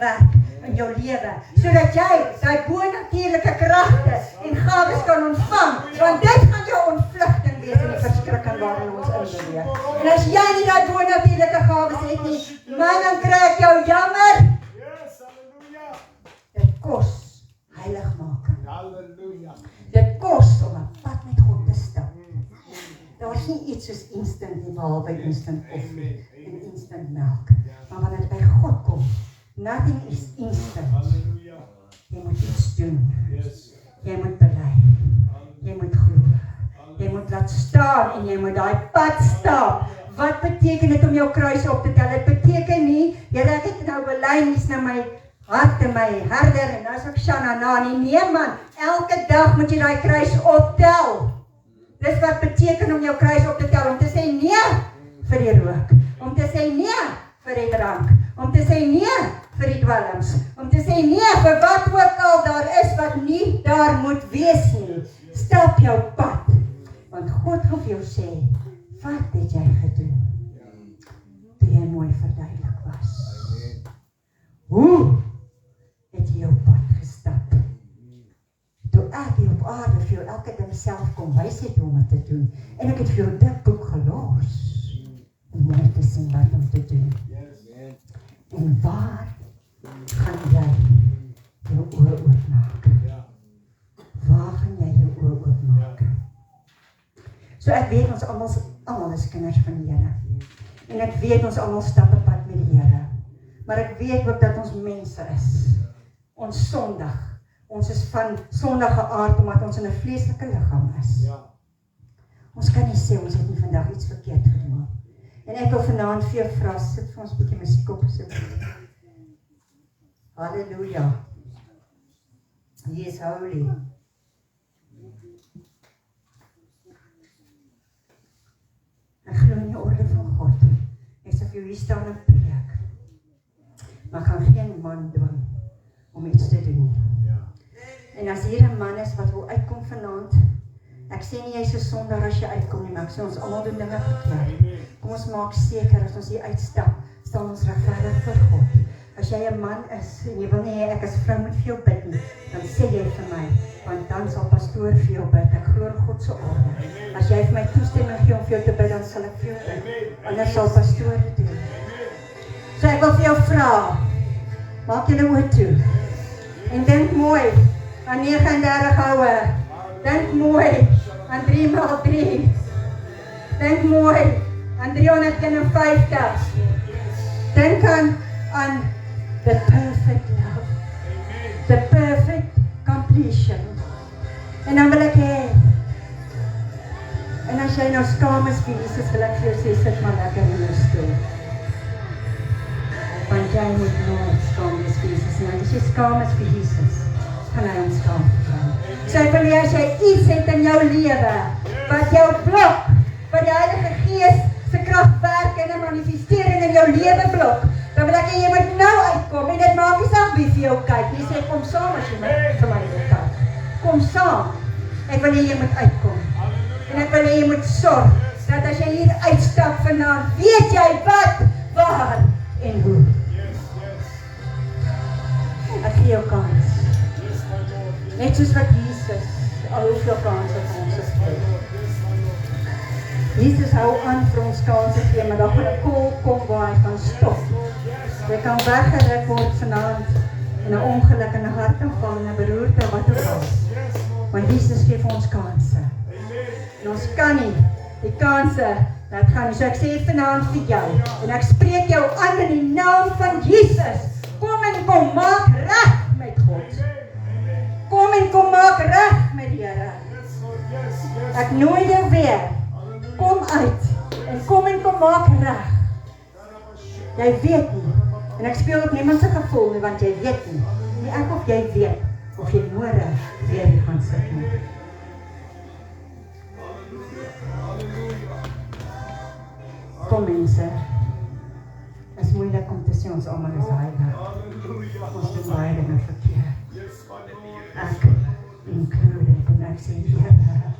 werk in jou lewe, sodat jy daai bonatuurlike kragte en gawes kan ontvang, want dit gaan jou ontvlugting wees in die verskrikking waarin ons inbeweeg. En as jy nie daai bonatuurlike gawes het nie, man, dan kry ek jou jammer. Yes, hallelujah. Dit kos heiligmaking. Hallelujah. Dit kos om 'n pad met God te stap. Daar is nie iets soos instant nie, behalwe instant koffie en instant melk. Maar wanneer dit by God kom, nothing is instant. Hallelujah. Jy moet iets doen. Yes. Jy moet bely. Jy moet glo. Jy moet laat staan en jy moet daai pad stap. Wat beteken dit om jou kruis op te tel? Dit beteken nie, Here, ek het nou bely, nie is nou my hart en my herder en nou is ek Shanna na nie. Nee man, elke dag moet jy daai kruis optel. Dis wat beteken om jou kruis op te tel, om te sê nee vir die rook, om te sê nee vir die drank, om te sê nee vir die dwelms, om te sê nee vir wat ook al daar is wat nie daar moet wees nie. Stap jou pad, want God gaan vir jou sê, wat het jy gedoen toe jy mooi verduidelik was? Hoe het jy jou pad gestap? Toe ek hier op aarde vir jou elke ding self kom wys het hoe om het te doen, en ek het vir jou dit boek gelos om jy te sien wat om te doen. En waar gaan jy jou oë oopmaak? Waar gaan jy jou oë oopmaak? So ek weet ons almal is kinders van die Here. En ek weet ons almal stap 'n pad met die Here. Maar ek weet ook dat ons mense is. Ons sondig. Ons is van sondige aard omdat ons in 'n vleeslike liggaam is. Ons kan nie sê ons het nie vandag iets verkeerd gedoen nie. En ek wil vanaand vir jou vra, sit vir ons 'n bietjie musiek op asseblief. Halleluja. He is holy. Ek glo in die orde van God. Ek sê vir jou hier staan 'n preek. Maar gaan geen man dwing om iets te doen. En as hier 'n man is wat wil uitkom vanaand, ek sê nie jy's 'n sondaar as jy uitkom nie, maar ek sê ons almal doen dinge verkeerd. Kom ons maak seker as ons hier uitstap, staan ons regverdig voor God. As jy 'n man is en jy wil nie hê ek as vrou moet vir jou bid nie, dan sê jy vir my, want dan sal pastoor vir jou bid. Ek glo in God se orde. As jy vir my toestemming gee om vir jou te bid, dan sal ek vir jou bid. Anders sal pastoor dit doen. So ek wil vir jou vra, maak julle oë toe. En dink mooi aan 39 houe. Dink mooi aan 3x3. Dink mooi aan 350. Dink aan the perfect love. The perfect completion. En dan wil ek hê, en as jy nou skaam is vir Jesus, wil ek vir jou sê, sit maar lekker in jou stoel. Want jy moet nooit skaam wees vir Jesus. En as jy skaam is vir Jesus, gaan hy ons skaam vir. So ek wil hê as jy iets het in jou lewe, wat jou blok, wat die Heilige Gees se krag werk en 'n manifestering in jou lewe blok, dan wil ek hê jy moet nou uitkom, en dit maak nie saak wie vir jou kyk. Jy sê, kom saam as jy vir my wil kyk. Kom saam. Ek wil hê jy moet uitkom. En ek wil hê jy moet sorg, dat as jy hier uitstap vanaand, weet jy wat, waar en hoe. Ek gee jou kans. Net soos wat Jesus al hoeveel kanse vir ons gegee. Jesus hou aan vir ons kanse gee, maar dan gaan 'n kol kom waar hy kan stop. Jy kan weggeruk word vanaand in 'n ongeluk, in 'n hartaanval, in 'n beroerte, wat ook al. Want Jesus gee vir ons kanse. En ons kan nie die kanse laat gaan nie. So ek sê vanaand vir jou, en ek spreek jou aan in die naam van Jesus. Kom en kom maak reg met God. Kom en kom maak reg met die Here. Ek nooi jou weer. Kom uit en kom maak reg. Jy weet nie. En ek speel op niemand se gevoel nie, want jy weet nie. Nie ek of jy weet of jy môre weer gaan sit nie. Kom mense. Is moeilik om te sê ons almal is heilig. Ons doen baie dinge verkeerd. Ek included, en ek sê, Here,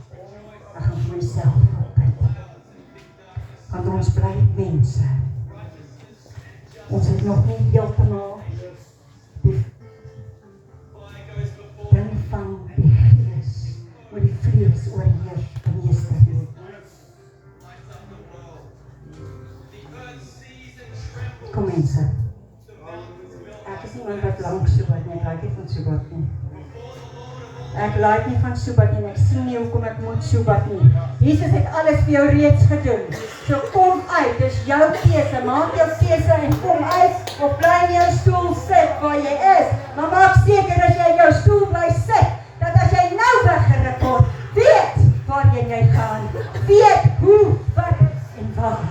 ek gaan vir myself opbid. Want ons bly mense. Ons het nog nie heeltemal mense. Ek is nie iemand wat lank soebat nie, ek like nie van soebat nie. Ek like nie van soebat nie, en ek sien nie hoekom ek moet soebat nie. Jesus het alles vir jou reeds gedoen. So kom uit, dis jou keuse, maak jou keuse en kom uit, of bly in jou stoel sit waar jy is. Maar maak seker as jy in jou stoel bly sit, dat as jy nou weggeruk word, weet waarheen jy gaan. Weet hoe, wat en waar.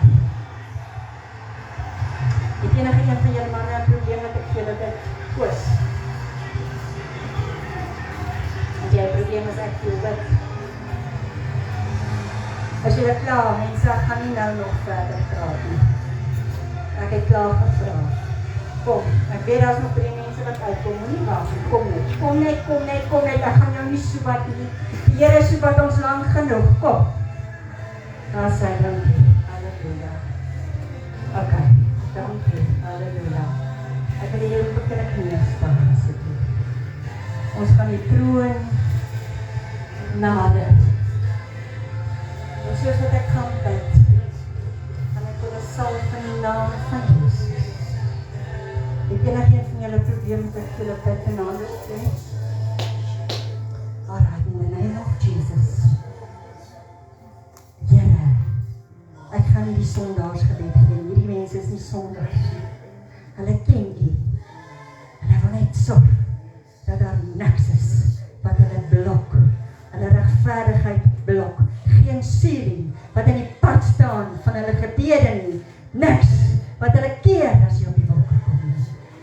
Het enige een van julle manne 'n probleem wat ek gee dat ek koos? As jy 'n probleem is, ek voel dit. As jy klaar, mense, ek gaan nie nou nog verder praat nie. Ek het klaar gevra. Kom, ek weet daar's nog 3 mense wat uitkom, moenie wag nie, kom net, ek gaan jou nie soebat nie. Die Here soebat ons lank genoeg, kom. Daar sê dankie, halleluja. Okay, dankie, halleluja. Ek wil hier op die knie staan, asseblief. Ons gaan die troon nader. En soos wat ek gaan bid, gaan ek vir 'n salf in die naam van Jesus. Het enigeen van julle probleem met ek julle bid en anders sê? Alright, in the name of Jesus. Here, ek gaan nie die sondaars gebed gee. Hierdie mense is nie sondaars. Hulle ken U. Hulle wil net sorg dat daar niks is wat hulle blok. Hulle regverdigheid blok. Geen siening wat in die pad staan van hulle gebede nie. Niks wat hulle keer as jy op die wolke kom.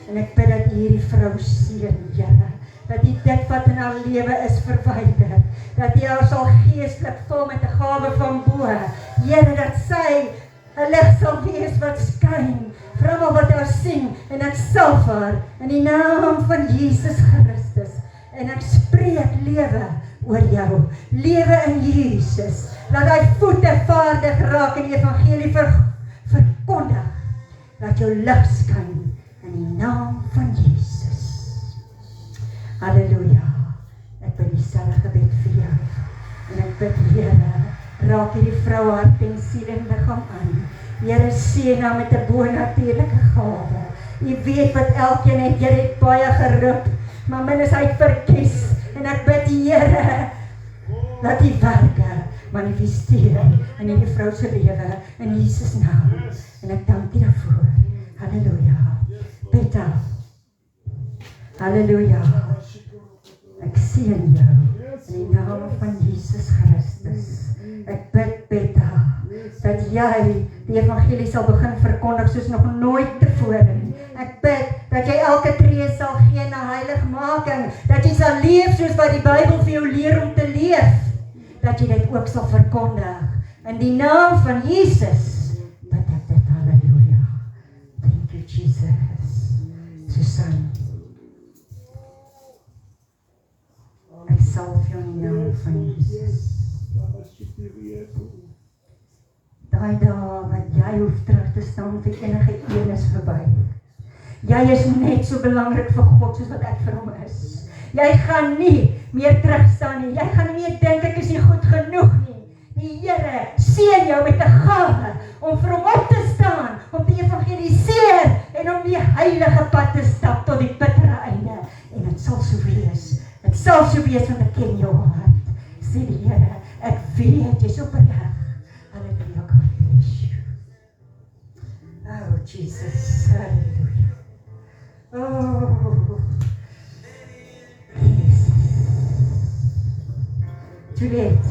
En ek bid dat U hierdie vrou seën, Here. Dat U dit wat in haar lewe is verwyder. Dat U haar sal geestelik vul met 'n gawe van bo. Here, dat sy 'n lig sal wees wat skyn vir almal wat haar sien. En ek salf haar in die naam van Jesus Christus. En ek spreek lewe oor jou. Lewe in Jesus. Laat hy voete vaardig raak en die evangelie verkondig. Laat jou lig skyn in die naam van Jesus. Halleluja. Ek bid dieselfde gebed vir jou. En ek bid, Here, raak hierdie vrou hart en siel en liggaam aan. Here, seën haar met 'n bonatuurlike gawe. U weet wat elkeen het, Here het baie geroep, maar min is hy verkies. En ek bid, Here, laat die werke manifesteer in die vrou se lewe in Jesus naam. En ek dank U daarvoor. Halleluja. Beta. Halleluja. Ek seën jou in die naam van Jesus Christus. Ek bid, Beta, dat jy die evangelie sal begin verkondig soos nog nooit tevore nie. Ek bid dat jy elke tree sal gee na heiligmaking, dat jy sal leef soos wat die Bybel vir jou leer om te leef, dat jy dit ook sal verkondig. In die naam van Jesus bid ek dit, halleluja. Thank you, Jesus. Susan, ek salf jou in die naam van Jesus. Daai dae wat jy hoef terug te staan vir enige een is verby. Jy is net so belangrik vir God soos wat ek vir hom is. Jy gaan nie meer terugstaan nie. Jy gaan nie meer dink ek is nie goed genoeg nie. Die Here seën jou met 'n gawe om vir hom op te staan, om te evangeliseer en om die heilige pad te stap tot die bittere einde. En dit sal so wees. Dit sal so wees want ek ken jou hart. Sê die Here, ek weet jy's opreg. Halleluja, God bless you. Oh, Jesus, halleluja. Oh, Jesus. Juliet,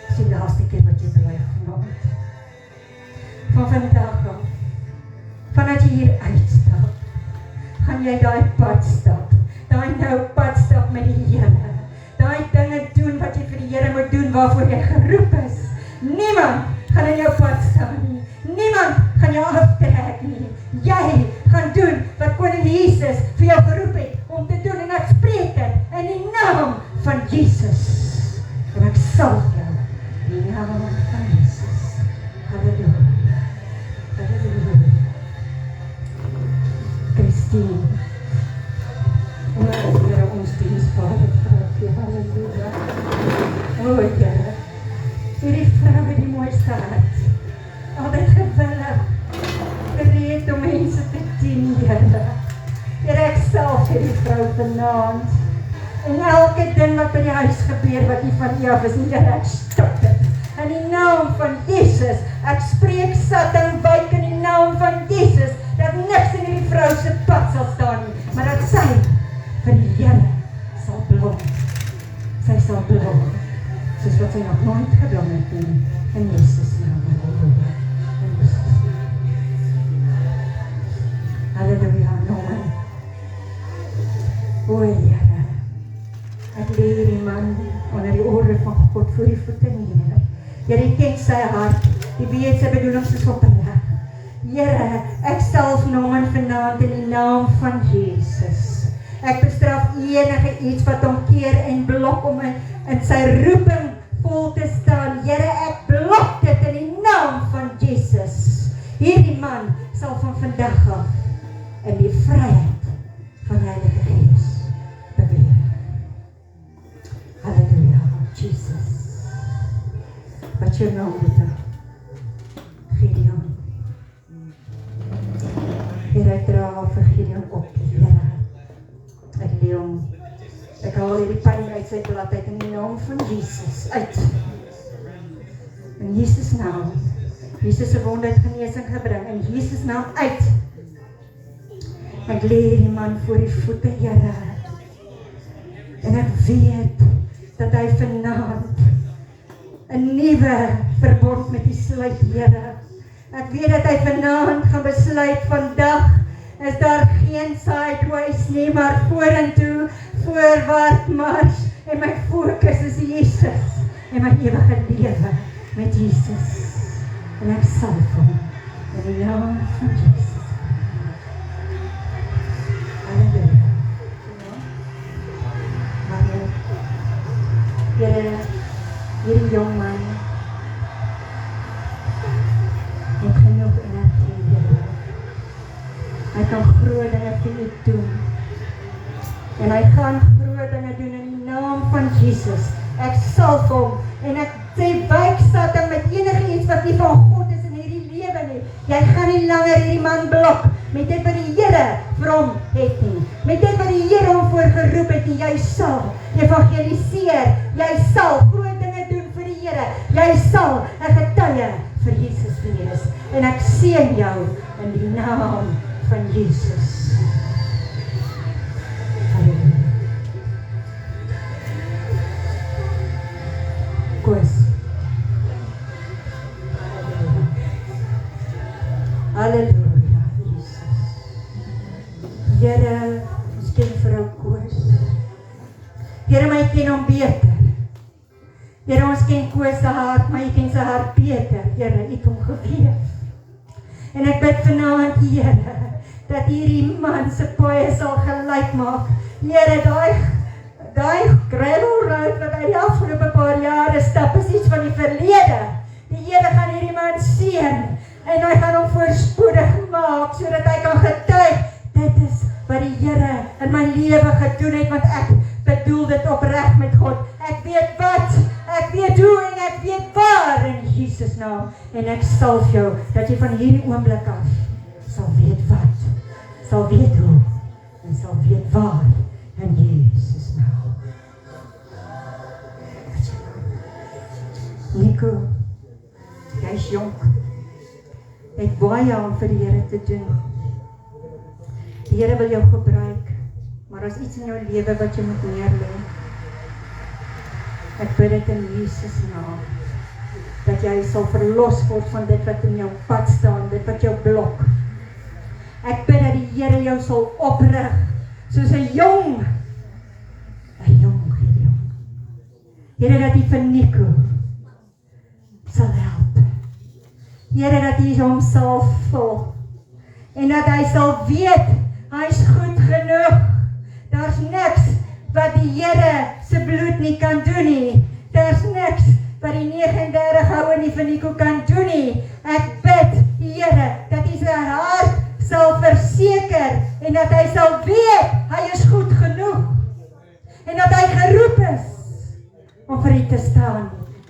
is die laaste keer wat jy bly vanaand. Van vandag af, vanuit jy hier uitstap, gaan jy daai pad stap. Daai nou pad stap met die Here. Daai dinge doen wat jy vir die Here moet doen waarvoor jy geroep is. Niemand gaan in jou pad staan nie. Niemand gaan jou aftrek nie. Jy gaan doen wat Koning Jesus vir jou geroep het om te doen en ek spreek dit in die naam van Jesus. En ek salf jou in die naam van Jesus. Halleluja. Halleluja. Christine. O, Here, ons diensvader, halleluja. O, Here, hierdie vrou het die mooiste hart. Altyd gewillig vanaand. En elke ding wat by die huis gebeur, wat nie van U af is nie, Here, ek stop dit. In die naam van Jesus, ek spreek Satan wyk in die naam van Jesus, dat niks in hierdie vrou se pad sal staan nie, maar dat sy vir die Here sal blom. Sy sal blom, soos wat sy nog nooit geblom het nie, in Jesus naam. Halleluja, Nomen. O Here, ek lê hierdie man onder die ore van God voor die voete neer. Here, U ken sy hart, U weet sy bedoelings is opreg. Here, ek salf Nomen vanaand in die naam van Jesus. Ek bestraf enige iets wat hom keer en blok om in sy roeping vol te staan. Here, ek blok dit in die naam van Jesus. Hierdie man sal van vandag af in die vryheid van die Heilige Gees beweeg. Halleluja, Jesus. Wat jou naam Boete? Gideon. Here, ek dra vir Gideon op, Here. Ek lê hom. Ek haal hierdie pyn uit sy blad uit in die naam van Jesus uit. In Jesus naam. Jesus se wonde het genesing gebring. In Jesus naam uit. Ek lê hierdie man voor die voete, Here. En ek weet dat hy vanaand 'n nuwe verbond met U sluit, Here. Ek weet dat hy vanaand gaan besluit, vandag is daar geen sideways nie, maar vorentoe, voorwaarts mars. En my fokus is Jesus en my ewige lewe met Jesus. En ek salf hom in die naam van Jesus. Halleluja. Here, hierdie jong man het genoeg energie, Here. Hy kan groot dinge vir U doen. En hy gaan groot dinge doen in die naam van Jesus. Ek salf hom en ek sê wyk Satan met enige iets wat nie van God is in hierdie lewe nie. Jy gaan nie langer hierdie man blok met dit wat die Here vir hom het nie. Met dit wat die Here hom voorgeroep het nie. Jy sal evangeliseer. Jy sal groot dinge doen vir die Here. Jy sal 'n getuie vir Jesus wees. En ek seën jou in die naam van Jesus. Halleluja. Koos. Halleluja, Jesus. Here, ons ken vrou Koos. Here, my ken hom beter. Here, ons ken Koos se hart, maar jy ken sy hart beter. Here, U het hom geweef. En ek bid vanaand, Here, dat hierdie man se paaie sal gelyk maak. Here, daai gravel road wat hy die afgelope paar jare stap, is iets van die verlede. Die Here gaan hierdie man seën en hy gaan hom voorspoedig maak, sodat hy kan getuig, dit is wat die Here in my lewe gedoen het, want ek bedoel dit opreg met God. Ek weet wat, ek weet hoe en ek weet waar in Jesus naam. En ek salf jou, dat jy van hierdie oomblik af sal weet wat, sal weet hoe en sal weet waar in Jesus naam. Nico, jy is jonk. Jy het baie om vir die Here te doen. Die Here wil jou gebruik, maar as iets in jou lewe wat jy moet neerlê. Ek bid dit in Jesus naam, dat jy sal verlos word van dit wat in jou pad staan, dit wat jou blok. Ek bid dat die Here jou sal oprig, soos 'n jong Gideon. Here, dat U vir Nico sal help. Here, dat U hom sal vul, en dat hy sal weet, hy is goed genoeg. Daar's niks wat die Here se bloed nie kan doen nie. Daar's niks wat die 39 houe nie vir Nico kan doen nie. Ek bid, Here, dat U sy hart sal verseker, en dat hy sal weet, hy is goed genoeg. En dat hy geroep is om vir U te staan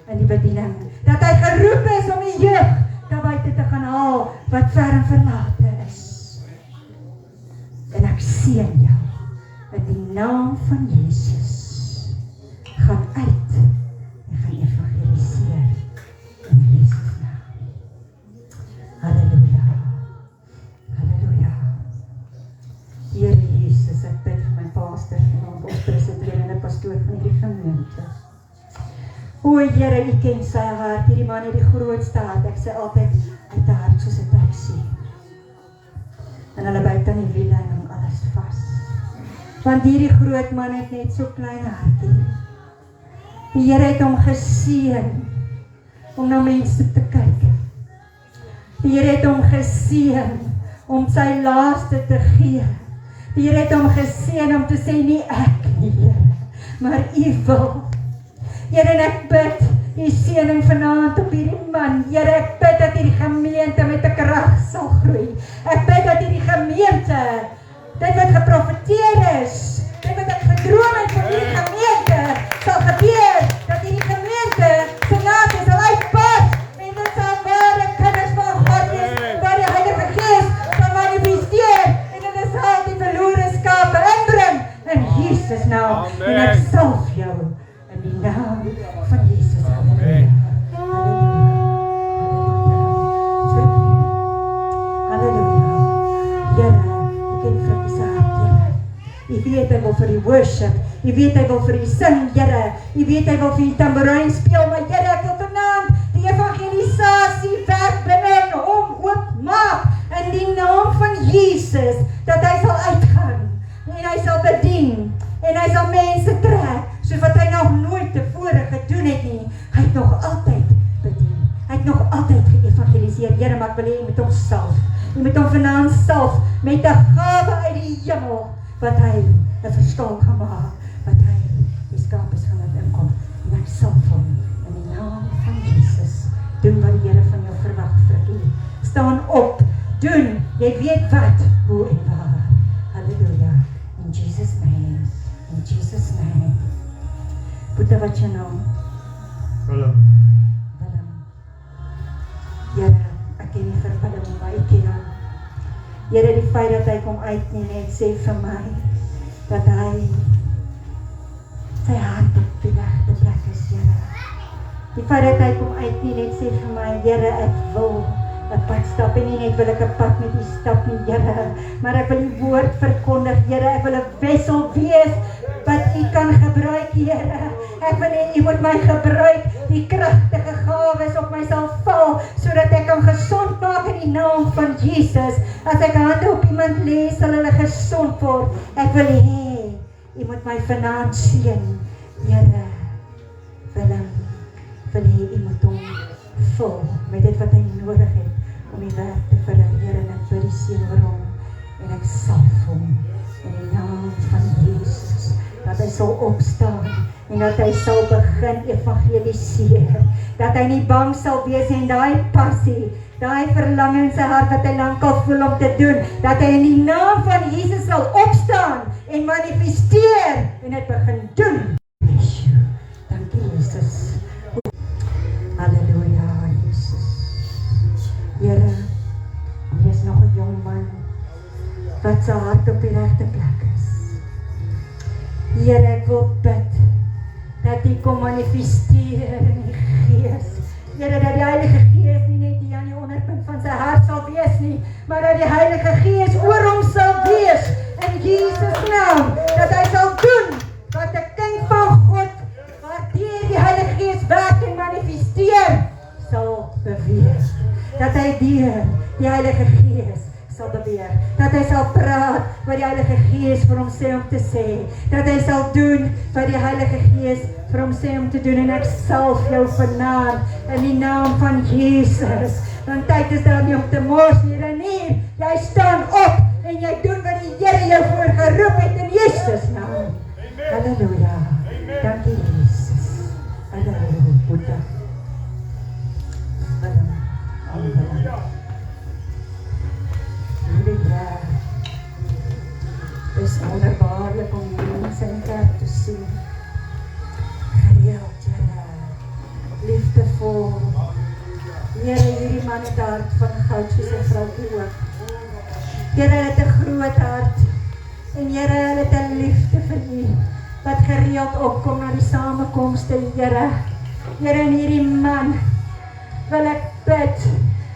in die bediening. Dat hy geroep is om die jeug daar buite te gaan haal, wat ver en verlate is. En ek seën jou in die naam van Jesus gaan uit en gaan evangeliseer in Jesus naam. Halleluja. Halleluja. Here Jesus, ek bid vir my pastor en ons presiderende pastoor van hierdie gemeente. O Here, U ken sy hart, hierdie man het die grootste hart, ek sê altyd uit die hart soos 'n taxi. En hulle byt aan die wiele en hom alles vas. Want hierdie groot man het net so klein hartie. Die Here het hom geseën om na mense te kyk. Die Here het hom geseën om sy laaste te gee. Die Here het hom geseën om te sê nie ek nie, Here, maar U wil. Here, en ek bid die seëning vanaand op hierdie man. Here, ek bid dat hierdie gemeente met 'n krag sal groei. Ek bid dat hierdie gemeente, dit wat geprofeteer is, dit wat ek gedroom het vir hierdie gemeente, sal gebeur, dat hierdie gemeente se naam sal uitbars, en dit sal ware kinders van God wees, waar die Heilige Gees sal manifesteer, en dit sal die verlore skape inbring, in Jesus naam, en ek salf jou, in die naam van Jesus. Halleluja. Halleluja. Here, U ken vir die hart, Here. U weet hy wil vir die worship. U weet hy wil vir die sing, Here. U weet hy wil vir die tamboerijn speel, maar Here, ek wil vanaand die evangelisasie werk binne in hom oopmaak in die naam van Jesus, dat hy sal uitgaan en hy sal bedien en hy sal mense trek, soos wat hy nog nooit tevore gedoen het nie. Hy het nog altyd bedien. Hy het nog altyd geëvangeliseer. Here, maar ek wil hê U moet hom salf. U moet hom vanaand salf met 'n gawe uit die hemel, wat hy 'n verskil gaan maak, wat hy die skape gaan laat inkom. En ek salf hom in die naam van Jesus. Doen wat die Here van jou verwag vir U. Staan op, doen. Jy weet wat, hoe en waar. Halleluja. In Jesus' name. In Jesus' name. Boete, wat jou naam? Willem. Willem. Here, ek ken nie vir Willem, maar ek ken hom. Here, die feit dat hy kom uit nie net sê vir my, dat hy sy hart op die regte plek is, Here. Die feit dat hy kom uit nie net sê vir my, Here, ek wil 'n pad stap en nie net wil ek 'n pad met U stap nie, Here, maar ek wil U woord verkondig, Here, ek wil 'n wessel wees wat U kan gebruik, Here. Ek wil hê U moet my gebruik, die kragtige gawes op my sal val, sodat ek kan gesond maak in die naam van Jesus. As ek hande op iemand lê, sal hulle gesond word. Ek wil hê U moet my vanaand seën, Here. Willem, wil hê U moet hom vul met dit wat hy nodig het om die werk te verrig, Here, en ek bid die seën oor hom en ek salf hom in die naam van Jesus, dat hy sal opstaan en dat hy sal begin evangeliseer, dat hy nie bang sal wees en daai passie, daai verlang in sy hart wat hy lankal voel om te doen, dat hy in die naam van Jesus sal opstaan en manifesteer en dit begin doen. Dankie Jesus. Halleluja, Jesus. Here, hier is nog 'n jong man wat sy hart op die regte plek is. Here, ek wil bid dat U kom manifesteer in die Gees. Here, dat die Heilige Gees nie net die aan die onderpunt van sy hart sal wees nie, maar dat die Heilige Gees oor hom sal wees in Jesus naam, dat hy sal doen wat 'n kind van God wat deur die Heilige Gees werk en manifesteer sal beweeg. Dat hy deur die Heilige Gees sal beweeg. Dat hy sal praat wat die Heilige Gees vir hom sê om te sê. Dat hy sal doen wat die Heilige Gees vir hom sê om te doen. En ek salf jou vanaand in die naam van Jesus. Want tyd is daar nie om te mors nie, Renier. Jy staan op en jy doen wat die Here jou voor geroep het in Jesus naam. Halleluja. Dankie Jesus. Halleluja. Boete. Halleluja. Halleluja. Het is wonderbaarlik om mense in kerk te sien. Gereeld, Here. Liefdevol. Here, hierdie man het 'n hart van goud soos 'n vroukie ook. Here het 'n groot hart. En Here, hulle het 'n liefde vir U wat gereeld opkom na die samekomste, Here. Here, en hierdie man wil ek bid.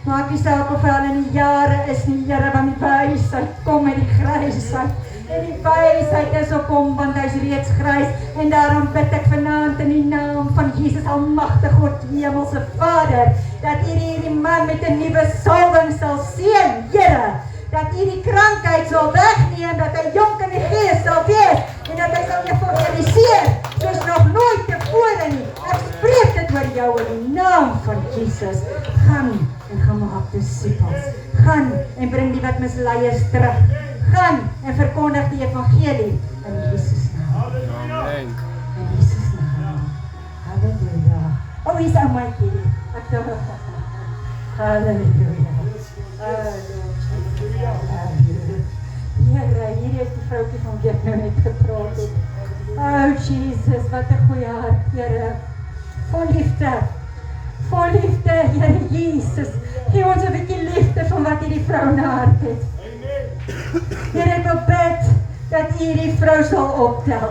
Maak nie saak of hy al in die jare is nie, Here, want die wysheid kom met die grysheid. En die wysheid is op hom, want hy is reeds grys. En daarom bid ek vanaand in die naam van Jesus Almagtige God, die Hemelse Vader, dat U hierdie man met 'n nuwe salwing sal seën, Here. Dat U die krankheid sal wegneem, dat hy jonk in die gees sal wees, en dat hy sal evangeliseer, soos nog nooit tevore nie. Ek spreek dit oor jou in die naam van Jesus. Gaan en gaan maak disippels. Gaan en bring die wat mislei is terug. Gaan en verkondig die evangelie in Jesus naam. Amen. In Jesus naam. Halleluja. Oh, hy's aan my kind. Halleluja. Here, hier is die vroukie van wie ek nou net gepraat het. Oh Jesus, wat 'n goeie hart, Here. Vol liefde. Vol liefde, Here Jesus. Gee ons 'n bietjie liefde van wat hierdie vrou na hart het. Here, ek wil bid dat U die vrou sal optel.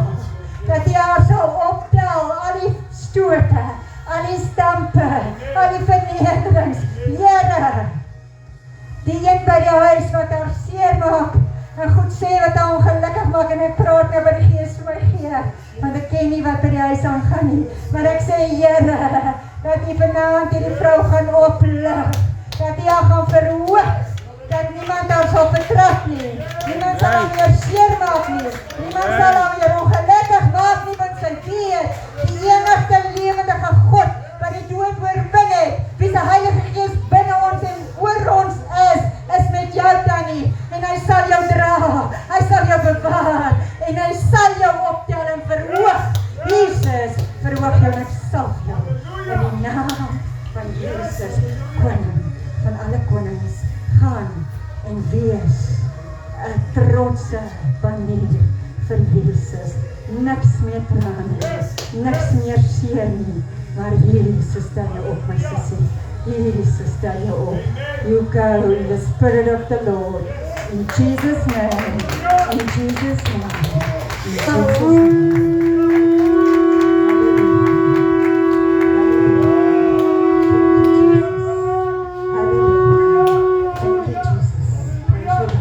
Dat U haar sal optel, al die stote, al die stampe, al die vernederings. Here, die een by die huis wat haar seer maak, en goed sê wat haar ongelukkig maak, en ek praat nou wat die Gees vir my gee, want ek ken nie wat by die huis aangaan nie, maar ek sê, Here, dat U vanaand hierdie vrou gaan oplig, dat U haar gaan verhoog, dat niemand haar sal vertrap nie, niemand sal haar weer seer maak nie, niemand sal haar weer ongelukkig maak nie, want sy weet, die enigste lewendige God, wat die dood oorwin het, wie se Heilige Gees binne ons en oor ons is met jou, Tannie, en hy sal jou dra, hy sal jou bewaar, en hy sal jou optel en verhoog. Jesus, verhoog jou en ek salf jou, in die naam van Jesus, koning van alle konings, gaan en wees 'n trotse banier vir Jesus. Niks meer trane, niks meer seer nie, maar Jesus stel jou op, my sussie. Jesus stel jou op. You go in the Spirit of the Lord. In Jesus' name. In Jesus' name. In Jesus' name.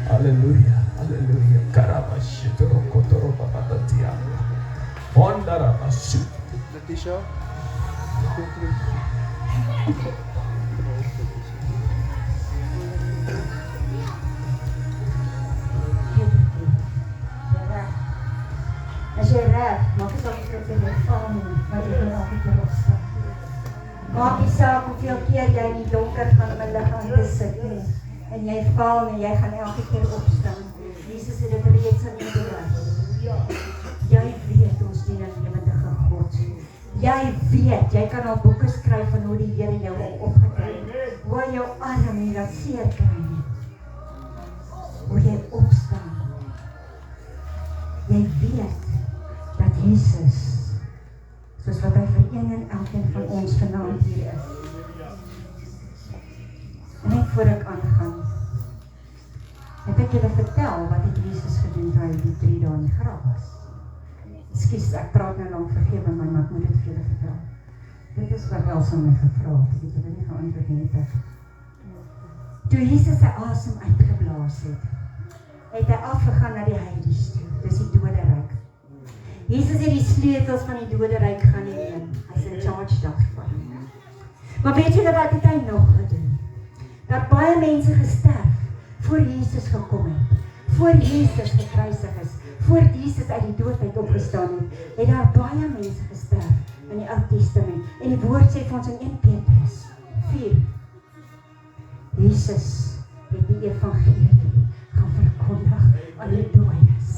Hallelujah. Hallelujah. Karabashitoro kotoro babatatia. Ondarabasu. Letitia? As jy reg, maak nie saak of jy net val nie, maar jy kan elke keer opstaan. Maak nie saak hoeveel keer jy in die donker gaan om 'n lig aan te sit nie, en jy val nie, jy gaan elke keer opstaan. Jesus het dit reeds aan jou bewys. Jy weet ons dien 'n lewendige God. Jy weet, jy kan al boeke skryf van hoe die Here jou opgetree het, hoe hy jou arm nie laat seer kry nie, hoe jy opstaan. Jy weet dat Jesus, soos wat hy vir een en elkeen van ons vanaand hier is. Net voor ek aangaan, het ek julle vertel wat het Jesus gedoen toe hy die 3 dae in die graf was. Ekskuus, ek praat nou lank, vergewe my, maar ek moet dit vir julle vertel. Dit is wat Elsa my gevra het, ek het julle nie geantwoord nie, het ek. Toe Jesus sy asem uitgeblaas het hy afgegaan na die Heides toe, dis die doderyk. Jesus het die sleutels van die doderyk gaan neem, hy is in charge daarvan. Maar weet julle wat het hy nog gedoen? Dat baie mense gesterf, voor Jesus gekom het, voor Jesus gekruisig is, voor Jesus uit die dood uit opgestaan het daar baie mense gesterf in die Ou Testament. En die woord sê vir ons in 1 Petrus 4, Jesus het die evangelie gaan verkondig aan die dooies.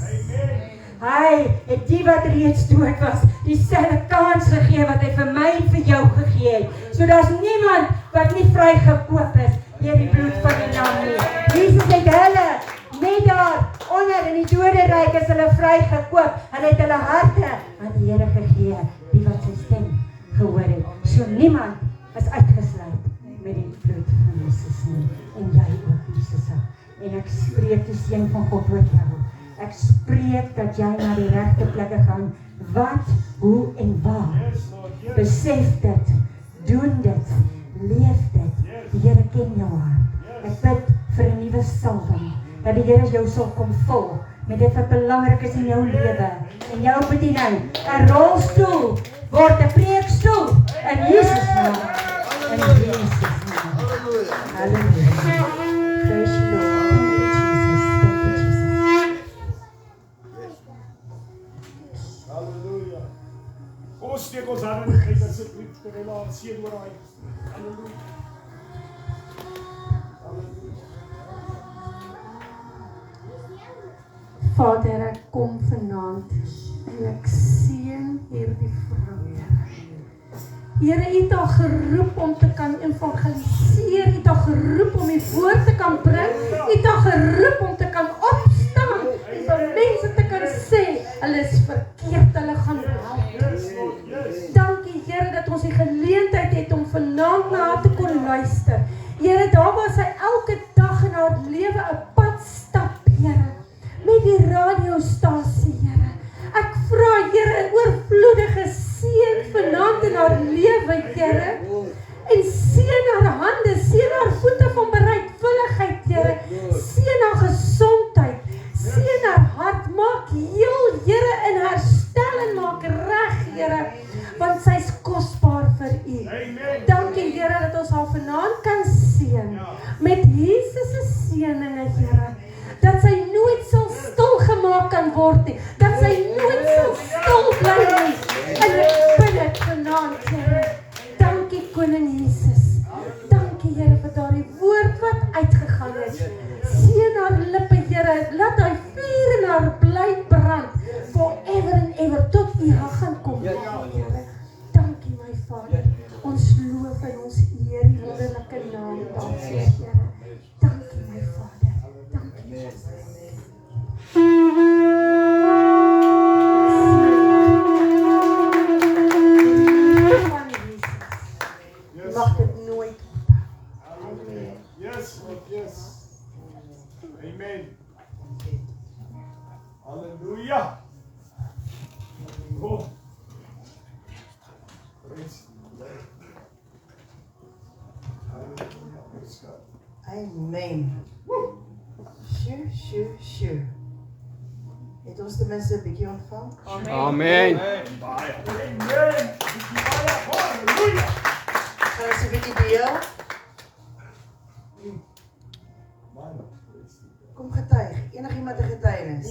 Hy het die wat reeds dood was, dieselfde kans gegee wat hy vir my en vir jou gegee het. So daar's niemand wat nie vrygekoop is deur die bloed van die lam nie. Jesus het hulle net daar onder in die doderyk is hulle vrygekoop. Hulle het hulle harte aan die Here gegee, die wat sy stem gehoor het. So niemand is uitgesluit met die en ek spreek die seën van God oor jou. Ek spreek dat jy na die regte plekke gaan. Wat, hoe en waar. Besef dit, doen dit, leef dit. Die Here ken jou hart. Ek bid vir 'n nuwe salwing, dat die Here jou sal kom vul met dit wat belangrik is in jou lewe, en jou bediening. 'n rolstoel word 'n preekstoel in Jesus naam. In Jesus naam. Halleluja. Praise the Lord. Thank you, Jesus. Halleluja. Kom ons steek ons hande in die gees asseblief vir hulle seën oor hy. Halleluja. Vader, ek kom vanaand en ek seën hierdie vrou. Here, U het haar geroep om te kan evangeliseer, U het haar geroep om die woord te kan bring, U het haar geroep om te kan opstaan en vir mense te kan sê, hulle is verkeerd, hulle gaan help. Dankie Here dat ons die geleentheid het om vanaand na haar te kon luister. Here, daar waar sy elke dag in haar lewe 'n pad stap, Here, met die radiostasie, Here. Ek vra, Here, 'n oorvloedige seën vanaand in haar lewe, Here. En seën haar hande, seën haar voete van bereidwilligheid, Here. Seën haar gesondheid, seën haar hart, maak heel, Here, en herstel en maak reg, Here, want sy is kosbaar vir U. Dankie, Here, dat ons haar vanaand kan seën met Jesus se seëninge, Here. Dat sy nooit sal stilgemaak kan word nie, dat sy nooit sal stil bly nie. En ek bid dit vanaand, Here. Dankie Koning Jesus. Dankie Here vir daardie woord wat uitgegaan het. Seën haar lippe, Here, laat hy vuur in haar bly brand, forever and ever, tot U gaan kom, Here. Dankie my Vader. Ons loof en ons eer U wonderlike naam, dankie Here. Dankie my Vader. Dankie Jesus. Mag dit nooit ophou. Amen. Yes, Lord, yes. Amen. Halleluja. Oh. Amen. Sjoe. Het ons ten minste 'n bietjie ontvang? Amen. Baie. Amen. Halleluja. Gaan ons 'n bietjie deel? Kom getuig, enigiemand 'n getuienis?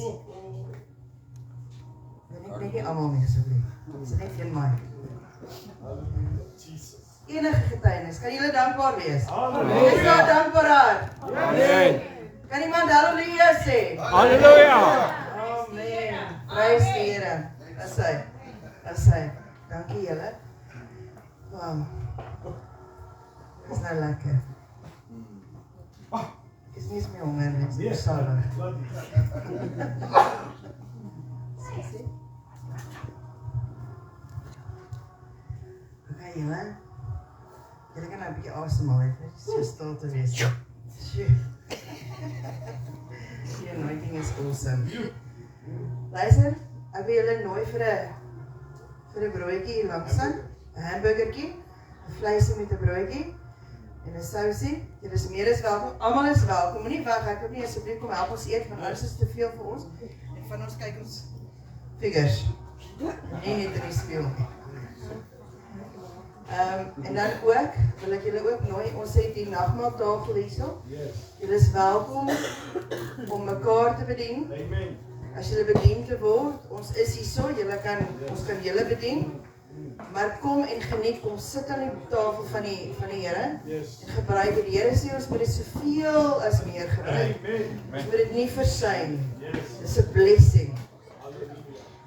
En ek net nie almal nie asseblief. Dis net een man. Enige getuienis, kan julle dankbaar wees? Halleluja. Is daar dankbaarheid? Amen. Kan iemand halleluja sê? Halleluja. Amen. Prys die Here. Dis hy. Dankie julle. Wow. Dis nou lekker. Ek is nie eens meer honger nie, ek is salig. Okay, julle. Julle kan nou 'n bietjie asemhaal, net so stil te wees. Sjoe. Die anointing is awesome. Luister, ek wil julle nooi vir 'n broodjie hier langsaan, 'n hamburgertjie, 'n vleisie met 'n broodjie en 'n sousie. Julle is meer as welkom. Almal is welkom. Moenie weghardloop nie, asseblief kom help ons eet, want alles is te veel vir ons. En van ons kyk ons figures. Nie net in die spieël nie. En dan ook, wil ek julle ook nooi, ons het die nagmaaltafel hierso. Julle is welkom om mekaar te bedien. Amen. As julle bedien te word, ons is hierso, ons kan julle bedien. Maar kom en geniet, kom sit aan die tafel van die Here en gebruik dit. Die Here sê ons moet dit soveel as meer gebruik. Ons moet dit nie versuim nie. Dis 'n blessing.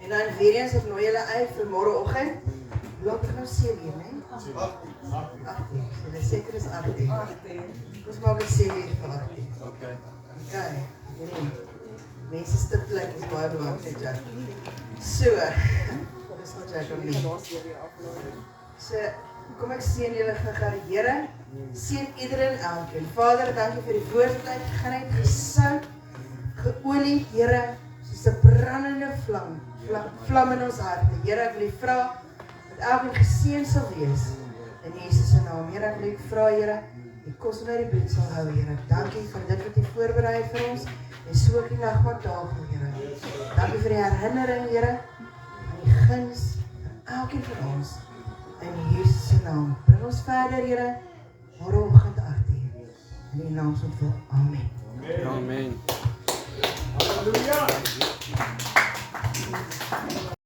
En dan weer eens, ek nooi julle uit vir môreoggend. Laat ek nou 7 uur, né? 8 uur. Julle seker is 8 uur. Ons maak dit 7 uur vir 8 uur. Okay. Mense stiptelik is baie belangrik, Jack. So, dis wat Jack om nie. So, kom ek seën julle gou, Here. Seën iedereen elkeen. Vader, dankie vir die woord wat uitgegaan het, gesout, geolie, Here, soos 'n brandende vlam in ons harte. Here, ek wil U vra dat elkeen geseën sal wees in Jesus se naam. Here, ek wil U vra, Here, U kos onder die bloed sal hou, Here. Dankie vir dit wat U voorberei het vir ons en so ook die nagmaaldtafel, Here. Dankie vir die herinnering, Here, aan die guns van elkeen van ons in Jesus se naam. Bring ons verder, Here, môreoggend 8:00. In U naam se naam. Amen. Amen. Halleluja.